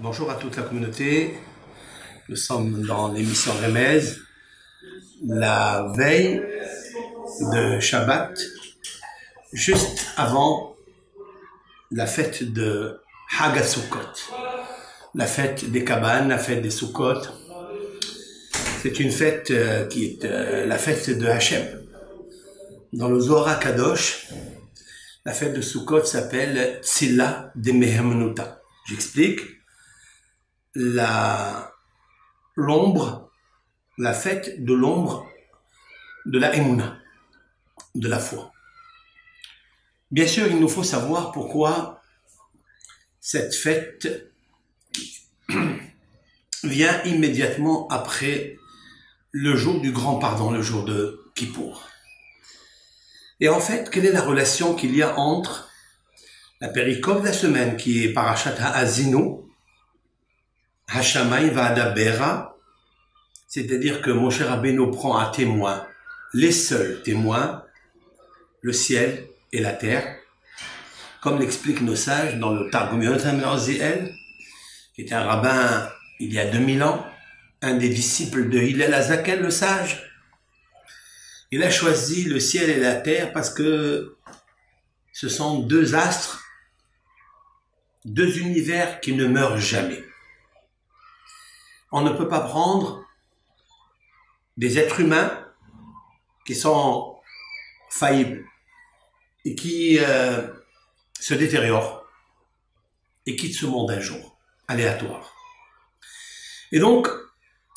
Bonjour à toute la communauté. Nous sommes dans l'émission Remez, la veille de Shabbat, juste avant la fête de Hag Sukkot, la fête des cabanes, la fête des Sukkot. C'est une fête qui est la fête de Hachem. Dans le Zohar Kadosh, la fête de Sukkot s'appelle Tzila de Mehemnuta. J'explique. L'ombre, la fête de l'ombre de la Emouna, de la foi. Bien sûr, il nous faut savoir pourquoi cette fête vient immédiatement après le jour du grand pardon, le jour de Kippour. Et en fait, quelle est la relation qu'il y a entre la péricope de la semaine, qui est Parashat Ha'azinu, Hashamay Va'adabera, c'est-à-dire que Moshe Rabbeinu prend à témoin, les seuls témoins, le ciel et la terre, comme l'expliquent nos sages dans le Targum Yonatam Oziel, qui était un rabbin il y a 2000 ans, un des disciples de Hillel Azakel, le sage. Il a choisi le ciel et la terre parce que ce sont deux astres, deux univers qui ne meurent jamais. On ne peut pas prendre des êtres humains qui sont faillibles et qui se détériorent et quittent ce monde un jour, aléatoire. Et donc,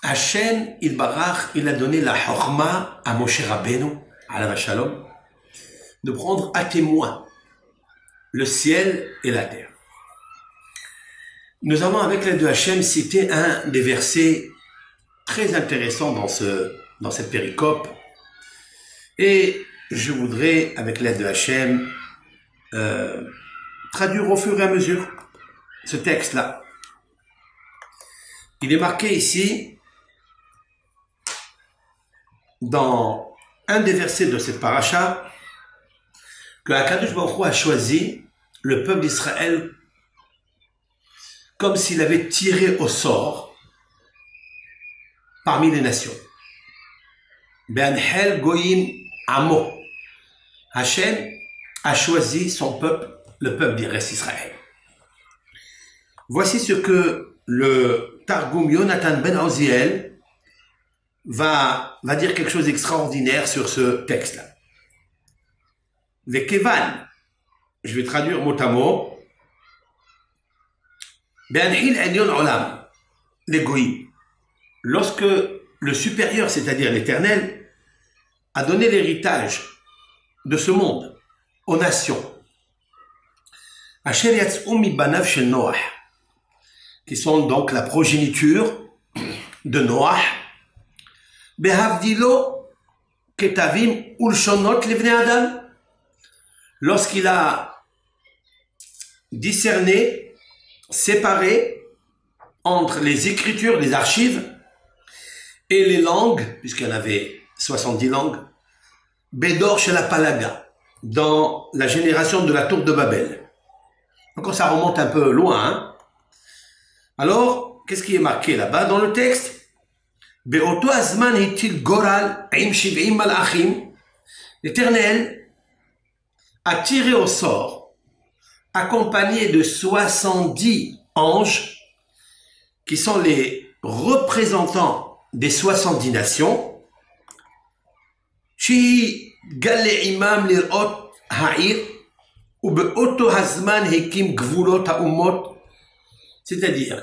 Hachem, il a donné la Chorma à Moshe Rabbeinu, alav shalom, de prendre à témoin le ciel et la terre. Nous avons, avec l'aide de Hachem, cité un des versets très intéressants dans cette péricope. Et je voudrais, avec l'aide de Hachem, traduire au fur et à mesure ce texte-là. Il est marqué ici, dans un des versets de cette paracha, que Akadosh Baruch Hu a choisi le peuple d'Israël comme s'il avait tiré au sort parmi les nations. Be'anhel goyim amo. Hachem a choisi son peuple, le peuple d'Israël. Voici ce que le Targum Yonatan ben Oziel va dire quelque chose d'extraordinaire sur ce texte-là. Vekevan, je vais traduire mot à mot. Lorsque le supérieur, c'est-à-dire l'Éternel, a donné l'héritage de ce monde aux nations, qui sont donc la progéniture de Noach, lorsqu'il a discerné, séparé entre les écritures, les archives et les langues, puisqu'il y en avait 70 langues, Bédor chez la Palaga, dans la génération de la tour de Babel. Donc ça remonte un peu loin. Hein. Alors, qu'est-ce qui est marqué là-bas dans le texte? Be'oto azman hitil goral im shiv'im malachim. L'Éternel a tiré au sort, accompagné de 70 anges, qui sont les représentants des 70 nations, c'est-à-dire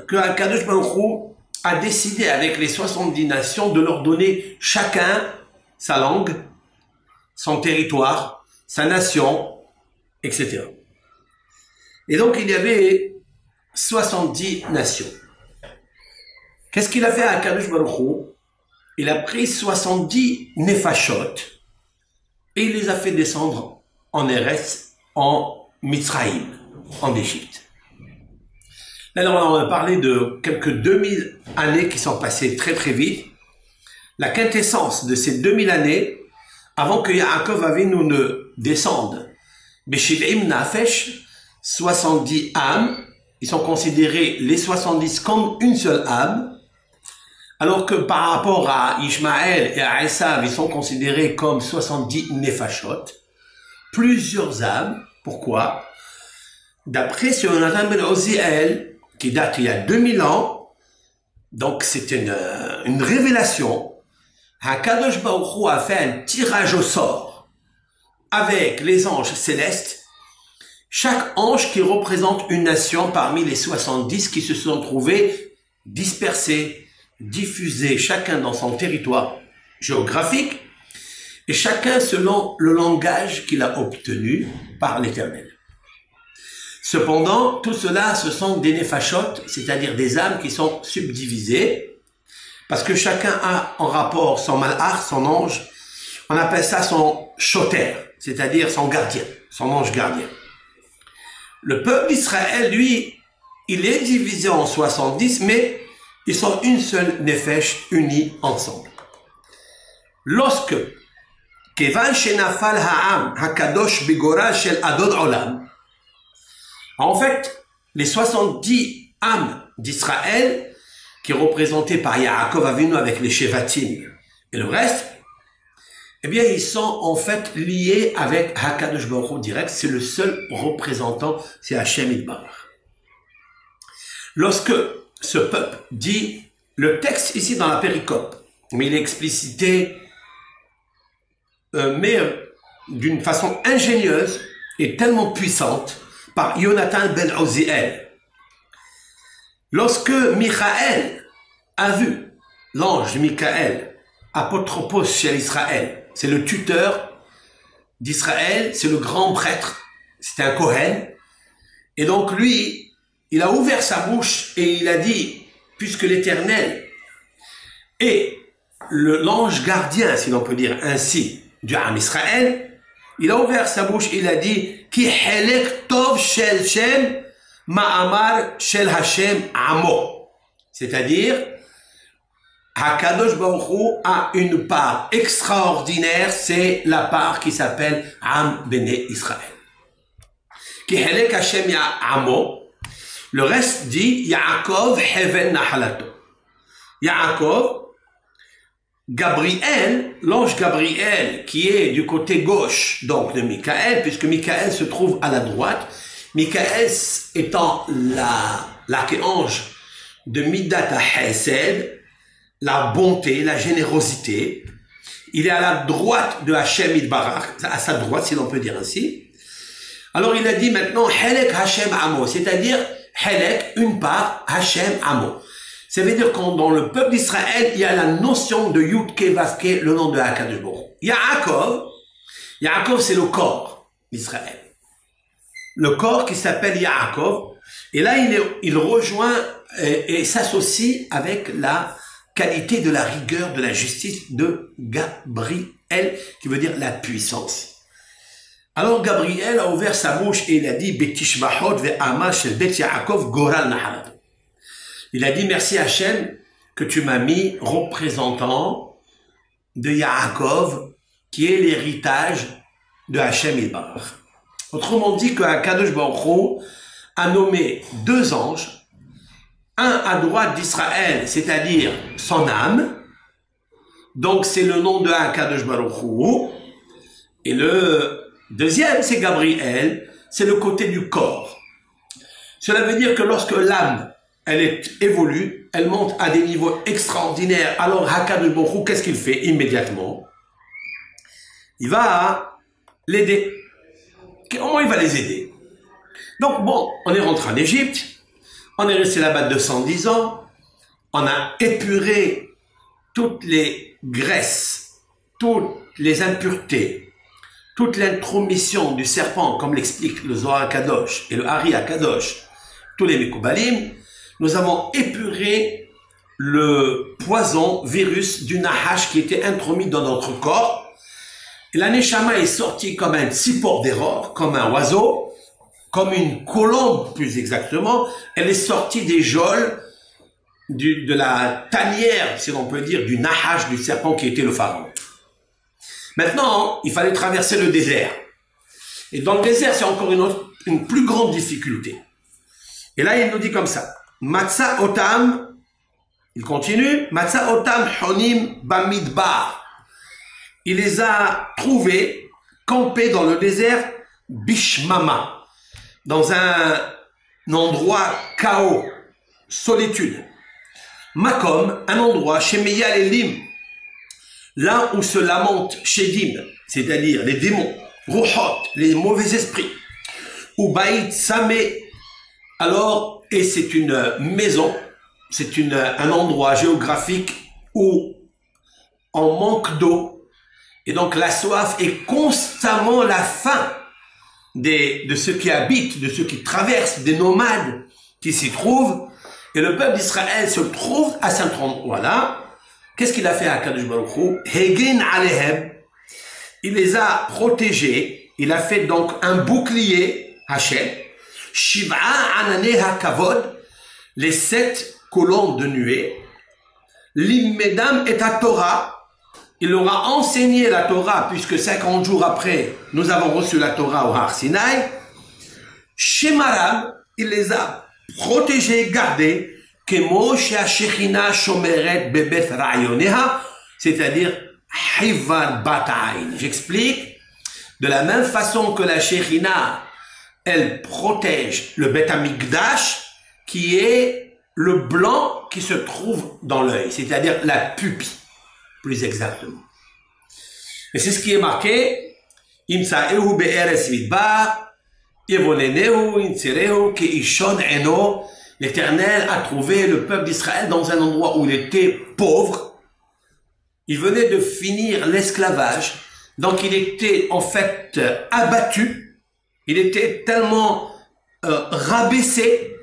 que Akadosh Baruch Hu a décidé avec les 70 nations de leur donner chacun sa langue, son territoire, sa nation, etc. Et donc il y avait 70 nations. Qu'est-ce qu'il a fait à Akadosh Baruch Hu? Il a pris 70 nefashot et il les a fait descendre en Eretz, en Mitzraïm, en Égypte. Alors on a parlé de quelques 2000 années qui sont passées très très vite. La quintessence de ces 2000 années, avant que Yaakov Avinu ne descende, Beshiv'im Nafesh, 70 âmes, ils sont considérés les 70 comme une seule âme, alors que par rapport à Ishmaël et à Esav, ils sont considérés comme 70 nefashot, plusieurs âmes. Pourquoi? D'après ce Yonatan ben Oziel, qui date il y a 2000 ans, donc c'est une révélation, HaKadosh Baruch Hu a fait un tirage au sort avec les anges célestes, chaque ange qui représente une nation parmi les 70 qui se sont trouvés dispersés, diffusés, chacun dans son territoire géographique, et chacun selon le langage qu'il a obtenu par l'Éternel. Cependant, tout cela, ce sont des nefashot, c'est-à-dire des âmes qui sont subdivisées, parce que chacun a en rapport son malach, son ange, on appelle ça son shoter, c'est-à-dire son gardien, son ange gardien. Le peuple d'Israël, lui, il est divisé en 70, mais ils sont une seule nefesh unis ensemble. Lorsque Kevan shenafal ha'am hakadosh bigora shel adon olam, en fait, les 70 âmes d'Israël, qui est représenté par Yaakov Avinu avec les Shevatim et le reste, eh bien, ils sont en fait liés avec HaKadosh Baruch Hu direct. C'est le seul représentant, c'est Hachem Yitbarach. Lorsque ce peuple dit, le texte ici dans la péricope, mais il est explicité, mais d'une façon ingénieuse et tellement puissante, par Yonatan ben Oziel. Lorsque Michaël a vu l'ange Michaël, apotropos chez Israël, c'est le tuteur d'Israël, c'est le grand prêtre, c'est un Kohen, et donc lui, il a ouvert sa bouche et il a dit, puisque l'Éternel est l'ange gardien, si l'on peut dire ainsi, du Ham Israël, il a ouvert sa bouche et il a dit, Ki helek tov shel Shem ma'amar shel Hashem amo. C'est-à-dire, HaKadosh Baruch Hu a une part extraordinaire, c'est la part qui s'appelle Am Bene Israël. Ki helek Hashem amo. Le reste dit, Yaakov heven nahalato. Yaakov, Gabriel, l'ange Gabriel, qui est du côté gauche, donc de Michaël, puisque Michaël se trouve à la droite, Michaël étant l'archange de Midat HaHesed, la bonté, la générosité, il est à la droite de Hachem Yitbarach, à sa droite, si l'on peut dire ainsi. Alors il a dit maintenant, Helek Hashem Amo, c'est-à-dire, Helek, une part, Hashem Amo. Ça veut dire que dans le peuple d'Israël, il y a la notion de Yudke Vavke, le nom de HaKadosh Baruch Hu. Yaakov, c'est le corps d'Israël. Le corps qui s'appelle Yaakov. Et là, il rejoint et s'associe avec la qualité de la rigueur, de la justice de Gabriel, qui veut dire la puissance. Alors Gabriel a ouvert sa bouche et il a dit Betishmachot ve'ama shel bet Yaakov goral nahalat. Il a dit merci Hachem que tu m'as mis représentant de Yaakov, qui est l'héritage de Hachem Yitbarach. Autrement dit que HaKadosh Baruch Hu a nommé deux anges, un à droite d'Israël, c'est-à-dire son âme, donc c'est le nom de HaKadosh Baruch Hu, et le deuxième c'est Gabriel, c'est le côté du corps. Cela veut dire que lorsque l'âme elle évolue, elle monte à des niveaux extraordinaires. Alors, HaKadosh Baruch Hu, qu'est-ce qu'il fait immédiatement? Il va l'aider. Comment il va les aider? Donc, bon, on est rentré en Égypte, on est resté là-bas 210 ans, on a épuré toutes les graisses, toutes les impuretés, toute l'intromission du serpent, comme l'explique le Zohar Kadosh et le Hari Kadosh, tous les Mekoubalim. Nous avons épuré le poison, virus du Nahash qui était intromis dans notre corps. Et la Neshama est sortie comme un tsipor d'erreur, comme un oiseau, comme une colombe plus exactement. Elle est sortie des geôles, de la tanière, si l'on peut dire, du Nahash, du serpent qui était le pharaon. Maintenant, il fallait traverser le désert. Et dans le désert, c'est encore une plus grande difficulté. Et là, il nous dit comme ça. Matza otam, il continue, Matza otam honim bamidbar. Il les a trouvés campés dans le désert Bishmama, dans un endroit chaos, solitude. Makom, un endroit chez Meyal Elim, là où se lamentent Shedim, c'est-à-dire les démons, Ruhot, les mauvais esprits, ou Baït Samé. Alors, et c'est une maison, c'est un endroit géographique où on manque d'eau, et donc la soif est constamment la faim de ceux qui habitent, de ceux qui traversent, des nomades qui s'y trouvent, et le peuple d'Israël se trouve à cet endroit-là. Qu'est-ce qu'il a fait à Kadosh Baruch Hu? Hegin alehem, il les a protégés, il a fait donc un bouclier, Hachem, Shiv'a anane hakavod, les 7 colonnes de nuée, Limmedam et à Torah, il leur a enseigné la Torah, puisque 50 jours après, nous avons reçu la Torah au Har Sinaï. Shemaram, il les a protégés, gardés, Kemo she'ashechina shomeret bebet rayoneha, c'est-à-dire Hivar Bataïn. J'explique, de la même façon que la Shechina, elle protège le Bet Amikdash, qui est le blanc qui se trouve dans l'œil, c'est-à-dire la pupille, plus exactement. Et c'est ce qui est marqué, Imsa'ehu be'eres midbar, Yevonenehu, Inserehu, Keishon eno. L'Éternel a trouvé le peuple d'Israël dans un endroit où il était pauvre. Il venait de finir l'esclavage, donc il était en fait abattu. Il était tellement rabaissé.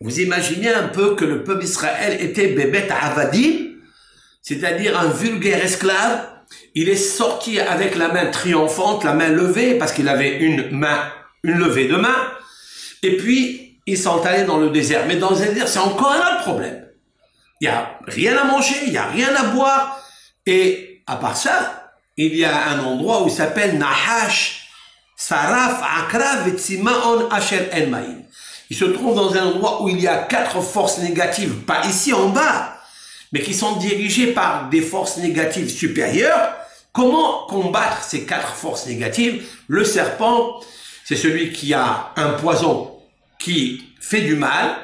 Vous imaginez un peu que le peuple d'Israël était bébet avadim, c'est-à-dire un vulgaire esclave. Il est sorti avec la main triomphante, la main levée, parce qu'il avait une levée de main. Et puis, ils sont allés dans le désert. Mais dans le désert, c'est encore un autre problème. Il n'y a rien à manger, il n'y a rien à boire. Et à part ça, il y a un endroit où il s'appelle Nahash, Saraf, Akrav, et Tsimaon, Asher, Enmaïm. Il se trouve dans un endroit où il y a 4 forces négatives, pas ici en bas, mais qui sont dirigées par des forces négatives supérieures. Comment combattre ces 4 forces négatives? Le serpent, c'est celui qui a un poison qui fait du mal,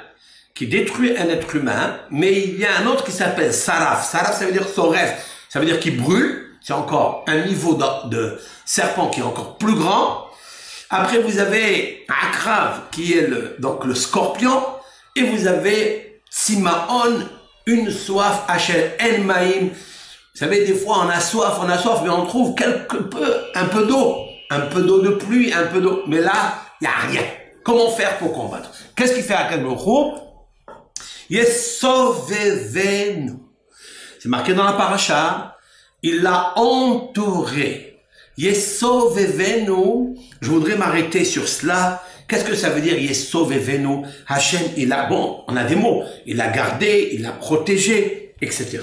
qui détruit un être humain, mais il y a un autre qui s'appelle Saraf. Saraf, ça veut dire Soref, ça veut dire qu'il brûle. C'est encore un niveau de serpent qui est encore plus grand. Après, vous avez Akrav, qui est donc le scorpion, et vous avez Tsimaon, une soif, Hachel Enmaïm. Vous savez, des fois, on a soif, mais on trouve un peu d'eau de pluie, un peu d'eau. Mais là, il n'y a rien. Comment faire pour combattre? Qu'est-ce qu'il fait à Kadmouchou? Yesovevenu. C'est marqué dans la paracha. Il l'a entouré. Yesovevenu. Je voudrais m'arrêter sur cela. Qu'est-ce que ça veut dire Yesovevenu? Hachem, on a des mots. Il l'a gardé, il l'a protégé, etc.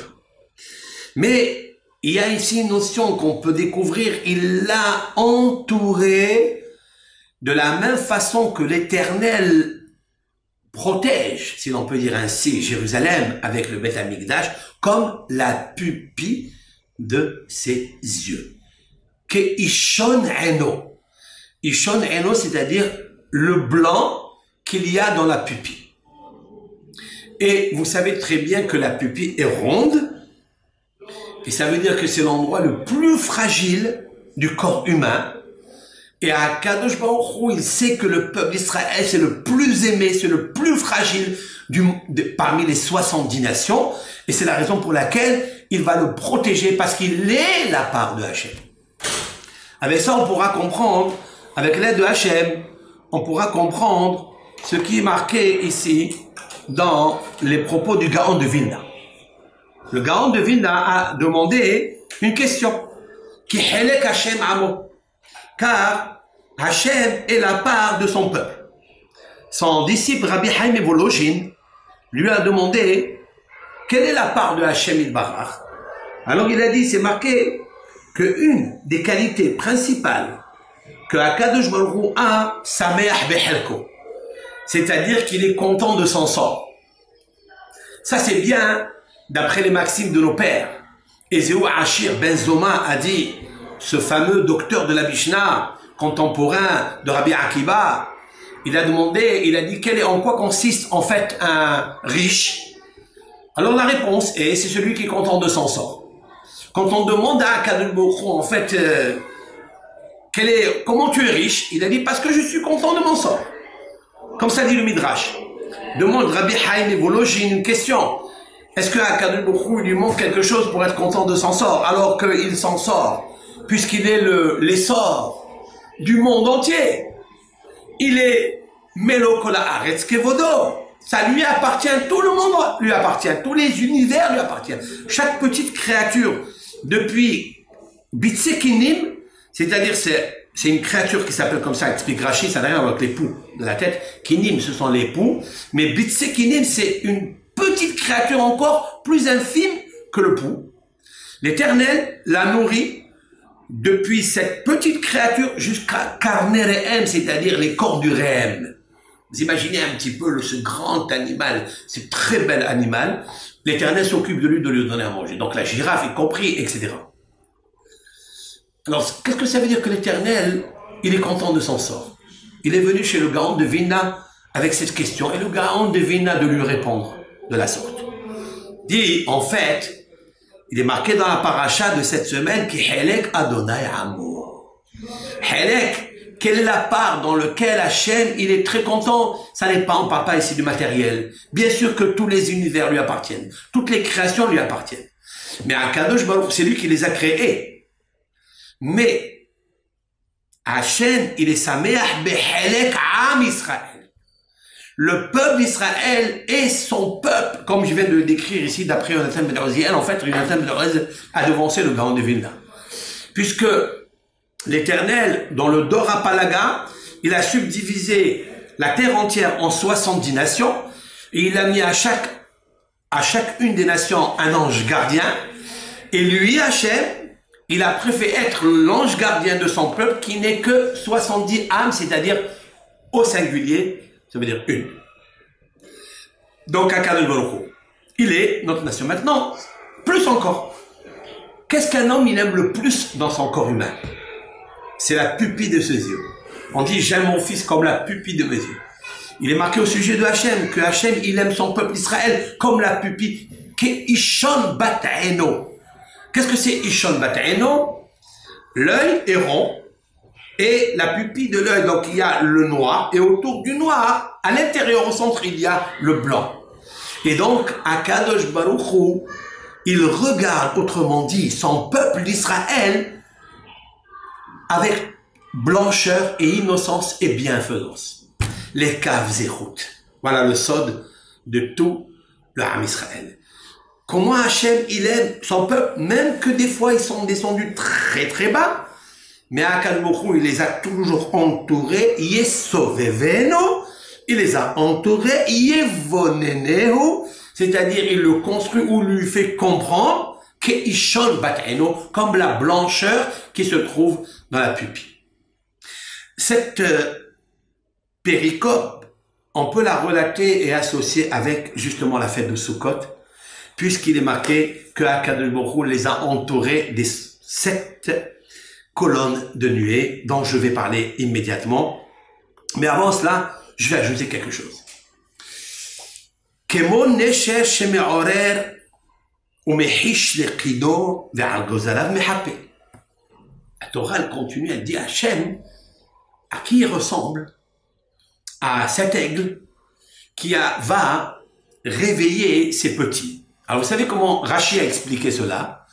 Mais il y a ici une notion qu'on peut découvrir. Il l'a entouré de la même façon que l'Éternel protège, si l'on peut dire ainsi, Jérusalem avec le Beth Amikdash, comme la pupille de ses yeux. Que Ishon Eno. Ishon Eno, c'est-à-dire le blanc qu'il y a dans la pupille. Et vous savez très bien que la pupille est ronde, et ça veut dire que c'est l'endroit le plus fragile du corps humain. Et à Kadosh Baruch Hu, il sait que le peuple d'Israël, c'est le plus aimé, c'est le plus fragile parmi les 70 nations. Et c'est la raison pour laquelle il va le protéger, parce qu'il est la part de Hachem. Avec ça, on pourra comprendre, avec l'aide de Hachem, on pourra comprendre ce qui est marqué ici dans les propos du Gaon de Vilna. Le Gaon de Vilna a demandé une question. Qui helek Hachem amo? Car Hachem est la part de son peuple. Son disciple Rabbi Haïm Voloshin lui a demandé quelle est la part de Hachem Ilbarach. Alors il a dit, c'est marqué que une des qualités principales que Akadosh Baruch Hu a, Sameach Behelko, c'est-à-dire qu'il est content de son sort. Ça c'est bien d'après les maximes de nos pères. Ezéou Achir Ben Zoma a dit, ce fameux docteur de la Mishnah, contemporain de Rabbi Akiba, il a demandé, il a dit, en quoi consiste en fait un riche? Alors la réponse est, c'est celui qui est content de son sort. Quand on demande à Akadosh Baruch Hu, en fait, comment tu es riche? Il a dit, parce que je suis content de mon sort. Comme ça dit le Midrash. Demande Rabbi Haïm Evolo, j'ai une question. Est-ce que Akadosh Baruch Hu lui manque quelque chose pour être content de son sort, alors qu'il s'en sort, puisqu'il est l'essor du monde entier? Il est Melokola Aretz Kevodo. Ça lui appartient, tout le monde lui appartient, tous les univers lui appartiennent. Chaque petite créature, depuis Bitsekinim, c'est-à-dire c'est une créature qui s'appelle comme ça, explique Rashi, ça n'a rien à voir avec les poux de la tête. Kinim, ce sont les poux, mais Bitsekinim, c'est une petite créature encore plus infime que le poux. L'Éternel la nourrit depuis cette petite créature jusqu'à Karne Rehem, c'est-à-dire les corps du Rehem. Vous imaginez un petit peu ce grand animal, ce très bel animal. L'Éternel s'occupe de lui donner à manger. Donc la girafe est compris, etc. Alors, qu'est-ce que ça veut dire que l'Éternel, il est content de son sort? Il est venu chez le Gaon de Vilna avec cette question, et le Gaon de Vilna de lui répondre de la sorte. Dit, en fait, il est marqué dans la paracha de cette semaine qui Helek Adonai Amour. Helek, quelle est la part dans laquelle Hachem, il est très content? Ça n'est pas, on parle pas ici du matériel. Bien sûr que tous les univers lui appartiennent. Toutes les créations lui appartiennent. Mais Akadosh Baruch, c'est lui qui les a créés. Mais Hachem, il est Sameach Behelek Am Israël. Le peuple d'Israël est son peuple, comme je viens de le décrire ici d'après Yonatan Ben Oziel. En fait, Yonatan Ben Oziel a devancé le Gaon de Vilna. Puisque l'Éternel, dans le Dora Palaga, il a subdivisé la terre entière en 70 nations, et il a mis à chacune des nations un ange gardien, et lui, Hachem, il a préféré être l'ange gardien de son peuple, qui n'est que 70 âmes, c'est-à-dire au singulier, ça veut dire une. Donc, Akadosh Baruch Hu, il est notre nation. Maintenant, plus encore, qu'est-ce qu'un homme, il aime le plus dans son corps humain? C'est la pupille de ses yeux. On dit, j'aime mon fils comme la pupille de mes yeux. Il est marqué au sujet de Hachem, que Hachem, il aime son peuple Israël comme la pupille. Ishon Bat'eno. Qu'est-ce que c'est Ishon Bat'eno? L'œil est rond et la pupille de l'œil, donc il y a le noir, et autour du noir, à l'intérieur, au centre, il y a le blanc. Et donc, Akadosh Baruch Hu, il regarde, autrement dit, son peuple d'Israël avec blancheur et innocence et bienfaisance. Les caves zérout. Voilà le sod de tout le Ham Israël. Comment Hachem, il aime son peuple, même que des fois ils sont descendus très très bas, mais Akadosh Baruch Hu, il les a toujours entourés, Yesoveveno, il les a entourés, Yevoneneo, c'est-à-dire il le construit ou lui fait comprendre Keishon Bat'eno, comme la blancheur qui se trouve dans la pupille. Cette péricope, on peut la relater et associer avec justement la fête de Sukkot, puisqu'il est marqué que Akadosh Baruch Hu les a entourés des 7 colonnes de nuée, dont je vais parler immédiatement. Mais avant cela, je vais ajouter quelque chose. Kemo nesher sheme'orer umehish leqido ve'al gozalav mehape. La Torah, elle continue, elle dit Hachem, à qui il ressemble? À cet aigle qui va réveiller ses petits. Alors vous savez comment Rashi a expliqué cela?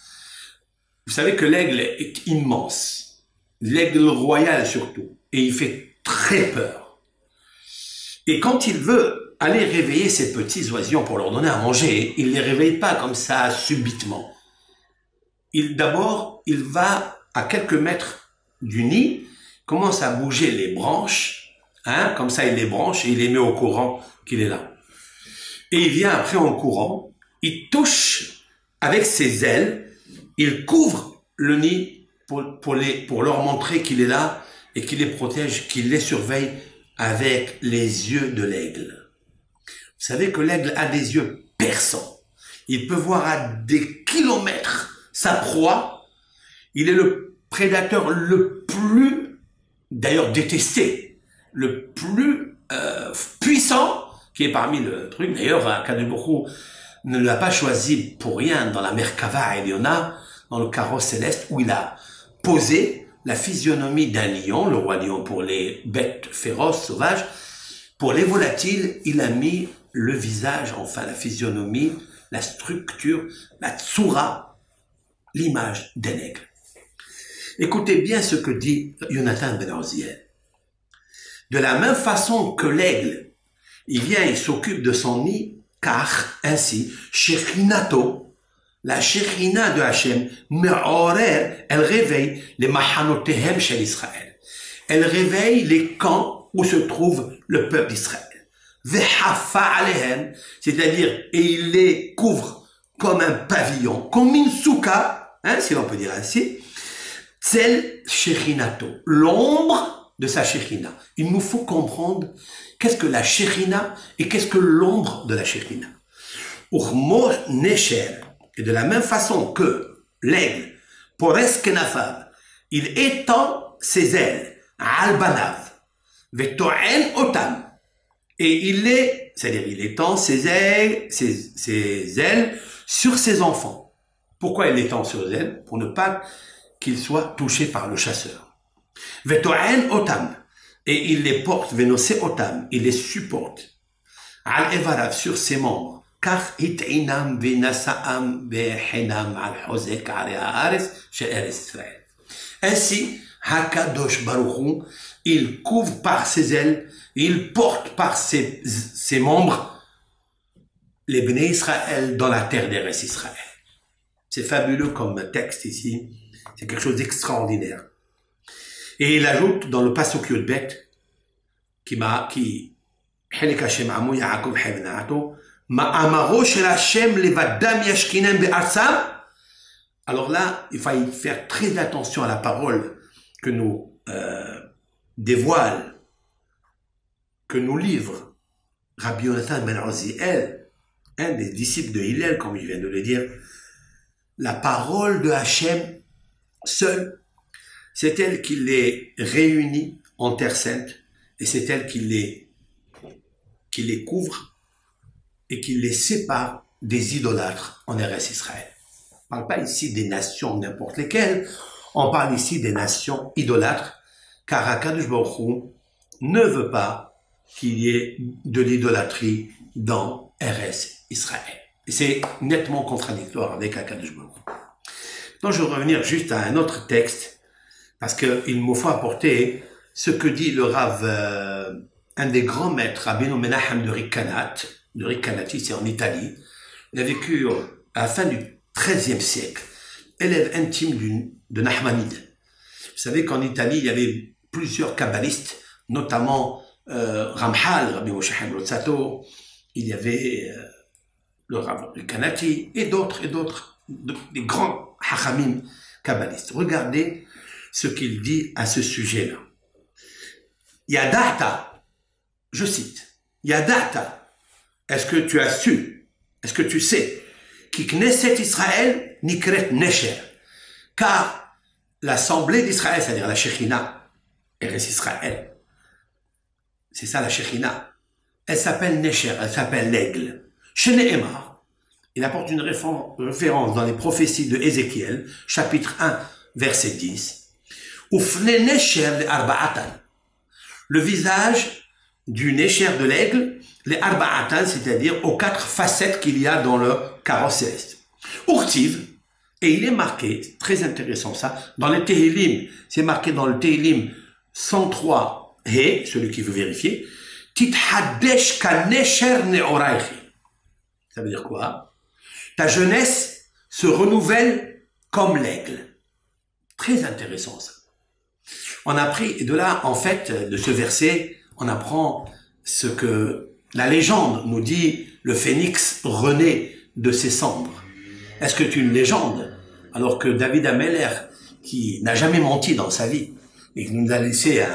Vous savez que l'aigle est immense, l'aigle royal surtout, et il fait très peur. Et quand il veut aller réveiller ses petits oisillons pour leur donner à manger, il ne les réveille pas comme ça subitement. D'abord, il va à quelques mètres du nid, commence à bouger les branches, comme ça il les branche et il les met au courant qu'il est là. Et il vient après en courant, il touche avec ses ailes, il couvre le nid pour leur montrer qu'il est là et qu'il les protège, qu'il les surveille avec les yeux de l'aigle. Vous savez que l'aigle a des yeux perçants. Il peut voir à des kilomètres sa proie. Il est le prédateur le plus, d'ailleurs détesté, le plus puissant qui est parmi le truc. D'ailleurs, Akadosh Baruch Hu ne l'a pas choisi pour rien dans la Merkava Eliona, dans le carrosse céleste, où il a posé la physionomie d'un lion, le roi lion pour les bêtes féroces, sauvages. Pour les volatiles, il a mis le visage, enfin la physionomie, la structure, la tsura, l'image d'un aigle. Écoutez bien ce que dit Yonatan ben Oziel. De la même façon que l'aigle, il vient et s'occupe de son nid, car ainsi, Shechinato, la Shechina de Hachem, Me'orer, elle réveille les Mahanotehem chez Israël. Elle réveille les camps où se trouve le peuple d'Israël. Vehafa alehem, c'est-à-dire, et il les couvre comme un pavillon, comme une souka, si on peut dire ainsi, Tsel Shechinato, l'ombre de sa Shechina. Il nous faut comprendre qu'est-ce que la Shechina et qu'est-ce que l'ombre de la Shechina. Urmo Nesher, et de la même façon que l'aigle, Pores Kenafav, il étend ses ailes, Albanav, Vetoen Otam, et c'est-à-dire il étend ses ailes sur ses enfants. Pourquoi il étend sur les ailes? Pour ne pas qu'ils soient touchés par le chasseur. Vetoen Otam, et il les porte, Venose Otam, il les supporte. Al Evarav, sur ses membres. Car it'inam v'nasaam be'hinam al hozek ari haaretz she'eretz Israël. Ainsi, Hakadosh Baruch Hu, il couvre par ses ailes, il porte par ses membres les Bnei Israël dans la terre d'Eretz Israël. C'est fabuleux comme texte ici, c'est quelque chose d'extraordinaire. Et il ajoute dans le pasuk Yud Bet, qui Helek Hashem Amu Yaakov Hevnato, Ma'amaro shel Hashem levadam yashkinem be'arsam. Alors là, il faut faire très attention à la parole que nous dévoile, que nous livre Rabbi Yonatan ben Oziel, un des disciples de Hillel, comme il vient de le dire. La parole de Hachem seule, c'est elle qui les réunit en terre sainte, et c'est elle qui les couvre et qui les sépare des idolâtres en Eretz Israël. On ne parle pas ici des nations n'importe lesquelles, on parle ici des nations idolâtres, car Akadosh Baruch Hu ne veut pas qu'il y ait de l'idolâtrie dans Eretz Israël. Et c'est nettement contradictoire avec Akadosh Baruch Hu. Donc je vais revenir juste à un autre texte, parce qu'il me faut apporter ce que dit le Rav, un des grands maîtres, Rabbeinu Menachem de Recanati, c'est en Italie. Il a vécu à la fin du XIIIe siècle, élève intime de Nachmanide. Vous savez qu'en Italie, il y avait plusieurs kabbalistes, notamment Ramchal, Rabbi Moshe Chaim Luzzatto, il y avait le Rav Recanati, et d'autres, des grands hachamim kabbalistes. Regardez ce qu'il dit à ce sujet-là. Yadata, je cite, Yadata, est-ce que tu as su, est-ce que tu sais, qui Knesset Israël nikret Nesher, car l'assemblée d'Israël, c'est-à-dire la Shechina, Eretz Israël, c'est ça la Shechina, elle s'appelle Nesher, elle s'appelle l'aigle. Shene'emar, il apporte une référence dans les prophéties de Ézéchiel, chapitre 1, verset 10, Ufne Nesher le Arba'atan, le visage du Nesher de l'aigle, les Arba'atan, c'est-à-dire aux 4 facettes qu'il y a dans le carrosse céleste. Urtiv, et il est marqué, très intéressant ça, dans le Tehillim, c'est marqué dans le Tehillim 103, He, celui qui veut vérifier, Tithadesh ka Nesher ne'oraichi. Ça veut dire quoi? Ta jeunesse se renouvelle comme l'aigle. Très intéressant ça. On a pris, de là, en fait, de ce verset, on apprend ce que la légende nous dit, le phénix renaît de ses cendres. Est-ce que c'est une légende? Alors que David Ameller, qui n'a jamais menti dans sa vie, et qui nous a laissé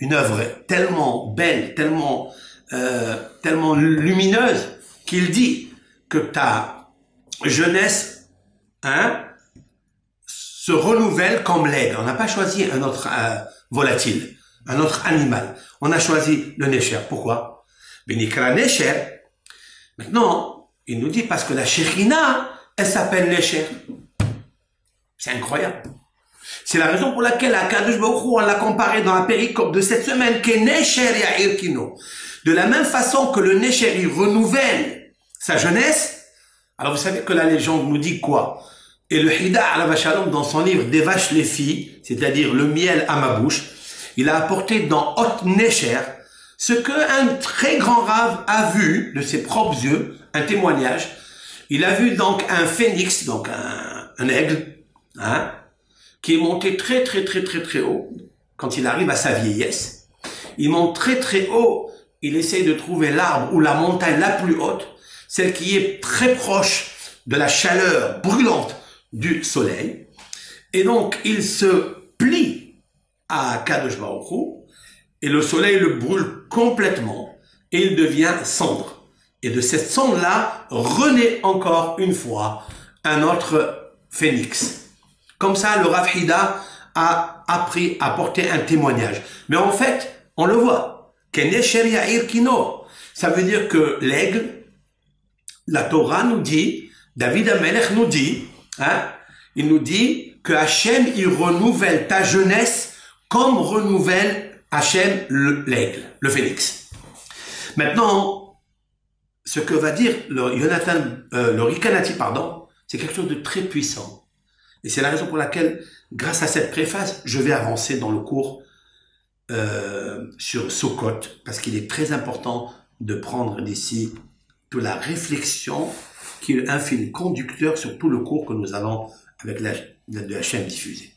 une œuvre tellement belle, tellement lumineuse, qu'il dit que ta jeunesse, hein, se renouvelle comme l'aigle. On n'a pas choisi un autre volatile, un autre animal. On a choisi le Nesher. Pourquoi? Benikra Nesher. Maintenant, il nous dit parce que la Shekhina, elle s'appelle Nesher. C'est incroyable. C'est la raison pour laquelle Akadosh Baruch Hu, on l'a comparé dans la péricope de cette semaine, que Nesher Ya'ir Kino. De la même façon que le Nesher, il renouvelle sa jeunesse. Alors vous savez que la légende nous dit quoi? Et le Hida Alav Shalom, dans son livre Des vaches les filles, c'est-à-dire le miel à ma bouche, il a apporté dans Hot Nesher ce qu'un très grand rave a vu de ses propres yeux, un témoignage. Il a vu donc un phénix, donc un aigle, hein, qui est monté très haut quand il arrive à sa vieillesse. Il monte très haut, il essaye de trouver l'arbre ou la montagne la plus haute, celle qui est très proche de la chaleur brûlante du soleil. Et donc, il se plie à Kadosh Baruch Hu, et le soleil le brûle complètement, et il devient cendre. Et de cette cendre-là, renaît encore une fois un autre phénix. Comme ça, le Rav Hida a appris à porter un témoignage. Mais en fait, on le voit. Kenesher Ya'ir Kino. Ça veut dire que l'aigle, la Torah nous dit, David Amelech nous dit, hein, il nous dit que Hachem, il renouvelle ta jeunesse comme renouvelle Hachem l'aigle, le phénix. Maintenant, ce que va dire le Rikanati, pardon, c'est quelque chose de très puissant. Et c'est la raison pour laquelle, grâce à cette préface, je vais avancer dans le cours sur Sukkot, parce qu'il est très important de prendre d'ici toute la réflexion qui est un fil conducteur sur tout le cours que nous allons avec de Hachem diffuser.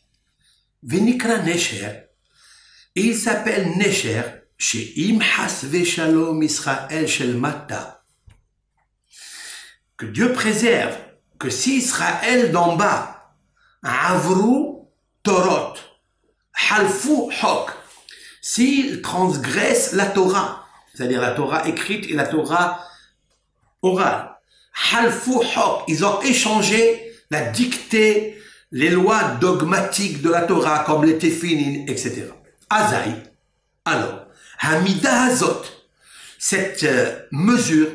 Venikra Nesher, et il s'appelle Nesher chez Imhas Veshalom Israël Shel Mata. Que Dieu préserve que si Israël d'en bas, Avru Torot, Halfu Hok, s'il transgresse la Torah, c'est-à-dire la Torah écrite et la Torah orale, Halfu Hok, ils ont échangé la dictée, les lois dogmatiques de la Torah, comme les Tefillin, etc. Azaï, alors, Hamida Hazot, cette mesure,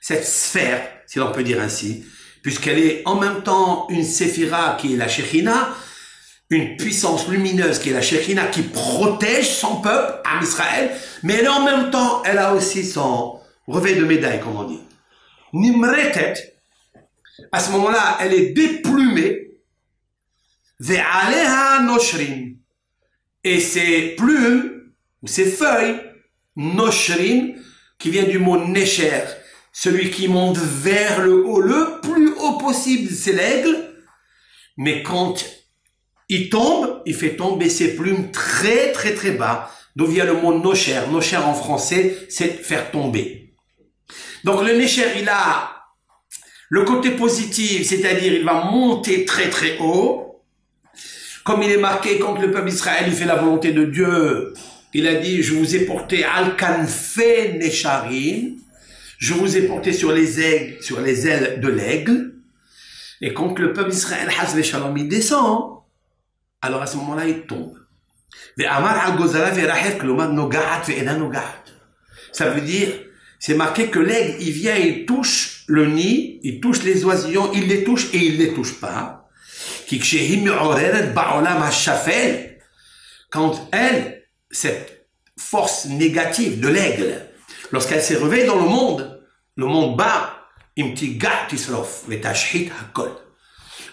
cette sphère, si l'on peut dire ainsi, puisqu'elle est en même temps une séphira qui est la Shekhina, une puissance lumineuse qui est la Shekhina qui protège son peuple, Am Israël, mais elle en même temps, elle a aussi son revers de médaille, comme on dit. Nimretet, à ce moment-là, elle est déplumée, Ve'aleha noshrim, et ses plumes, ou ses feuilles, noshrim, qui vient du mot nesher, celui qui monte vers le plus haut possible, c'est l'aigle, mais quand il tombe, il fait tomber ses plumes très bas, d'où vient le mot nosher. Nosher en français, c'est faire tomber. Donc le nesher, il a le côté positif, c'est-à-dire il va monter très haut. Comme il est marqué, quand le peuple d'Israël il fait la volonté de Dieu, il a dit, je vous ai porté al-kanfe nesharim, je vous ai porté sur les ailes de l'aigle. Et quand le peuple d'Israël, Hasve Shalom, il descend, alors à ce moment-là, il tombe. Ça veut dire, c'est marqué que l'aigle, il vient, il touche le nid, il touche les oisillons, il les touche et il les touche pas. Quand elle, cette force négative de l'aigle, lorsqu'elle s'est réveillée dans le monde bas,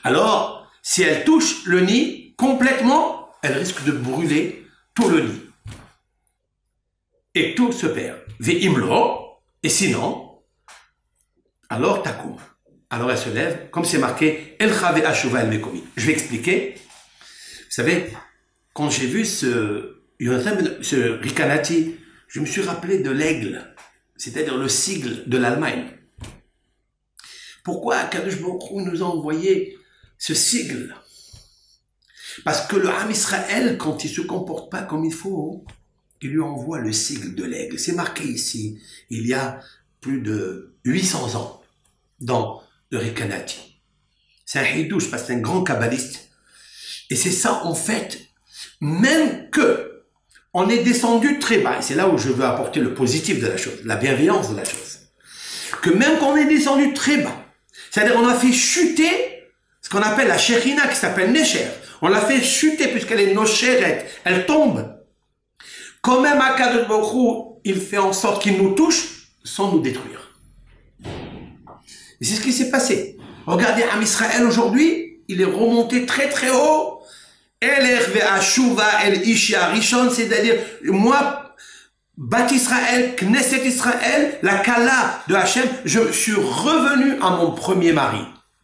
alors, si elle touche le nid complètement, elle risque de brûler tout le nid. Et tout se perd. Et sinon, alors takoum. Alors elle se lève, comme c'est marqué, El Chave Ashuva El Mekomi. Je vais expliquer. Vous savez, quand j'ai vu ce Rikanati, je me suis rappelé de l'aigle, c'est-à-dire le sigle de l'Allemagne. Pourquoi Kadosh Baruch Hu nous a envoyé ce sigle? Parce que le Ham Israël, quand il se comporte pas comme il faut, il lui envoie le sigle de l'aigle. C'est marqué ici, il y a plus de 800 ans, dans le Rekanati. C'est un hidouche, parce que c'est un grand kabbaliste. Et c'est ça, en fait, même que on est descendu très bas, et c'est là où je veux apporter le positif de la chose, la bienveillance de la chose, que même qu'on est descendu très bas, c'est-à-dire on a fait chuter ce qu'on appelle la Shekhinah, qui s'appelle Nesher, on l'a fait chuter puisqu'elle est Nosheret, elle tombe. Quand même Akadosh Baruch Hu, il fait en sorte qu'il nous touche sans nous détruire. Et c'est ce qui s'est passé. Regardez, Am Israël aujourd'hui, il est remonté très très haut. C'est-à-dire, moi, Bat Israël, Knesset Israël, la Kala de Hachem, je suis revenu à mon premier mari.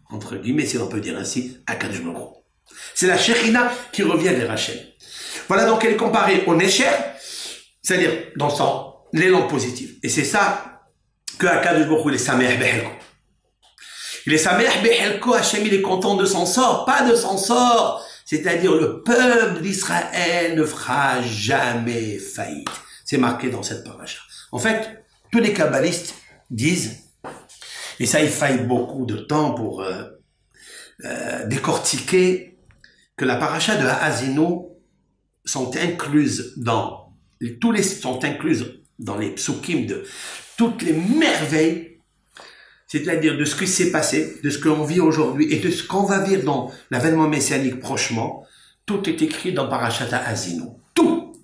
Entre guillemets, si on peut dire ainsi, à Kadosh Baruch Hu. C'est la Shekhinah qui revient vers Hachem. Voilà donc elle est comparée au Nesher, c'est-à-dire dans son l'élan positif. Et c'est ça que Akadosh Baruch Hu, il est Sameach Behelko. Il est Sameach Behelko, Hachem, il est content de son sort, pas de son sort. C'est-à-dire le peuple d'Israël ne fera jamais faillite. C'est marqué dans cette paracha. En fait, tous les kabbalistes disent, et ça il faille beaucoup de temps pour décortiquer, que la paracha de Haazinu sont incluses dans les psukim de toutes les merveilles, c'est-à-dire de ce qui s'est passé, de ce qu'on vit aujourd'hui et de ce qu'on va vivre dans l'avènement messianique prochainement. Tout est écrit dans Parashat Haazinu. Tout.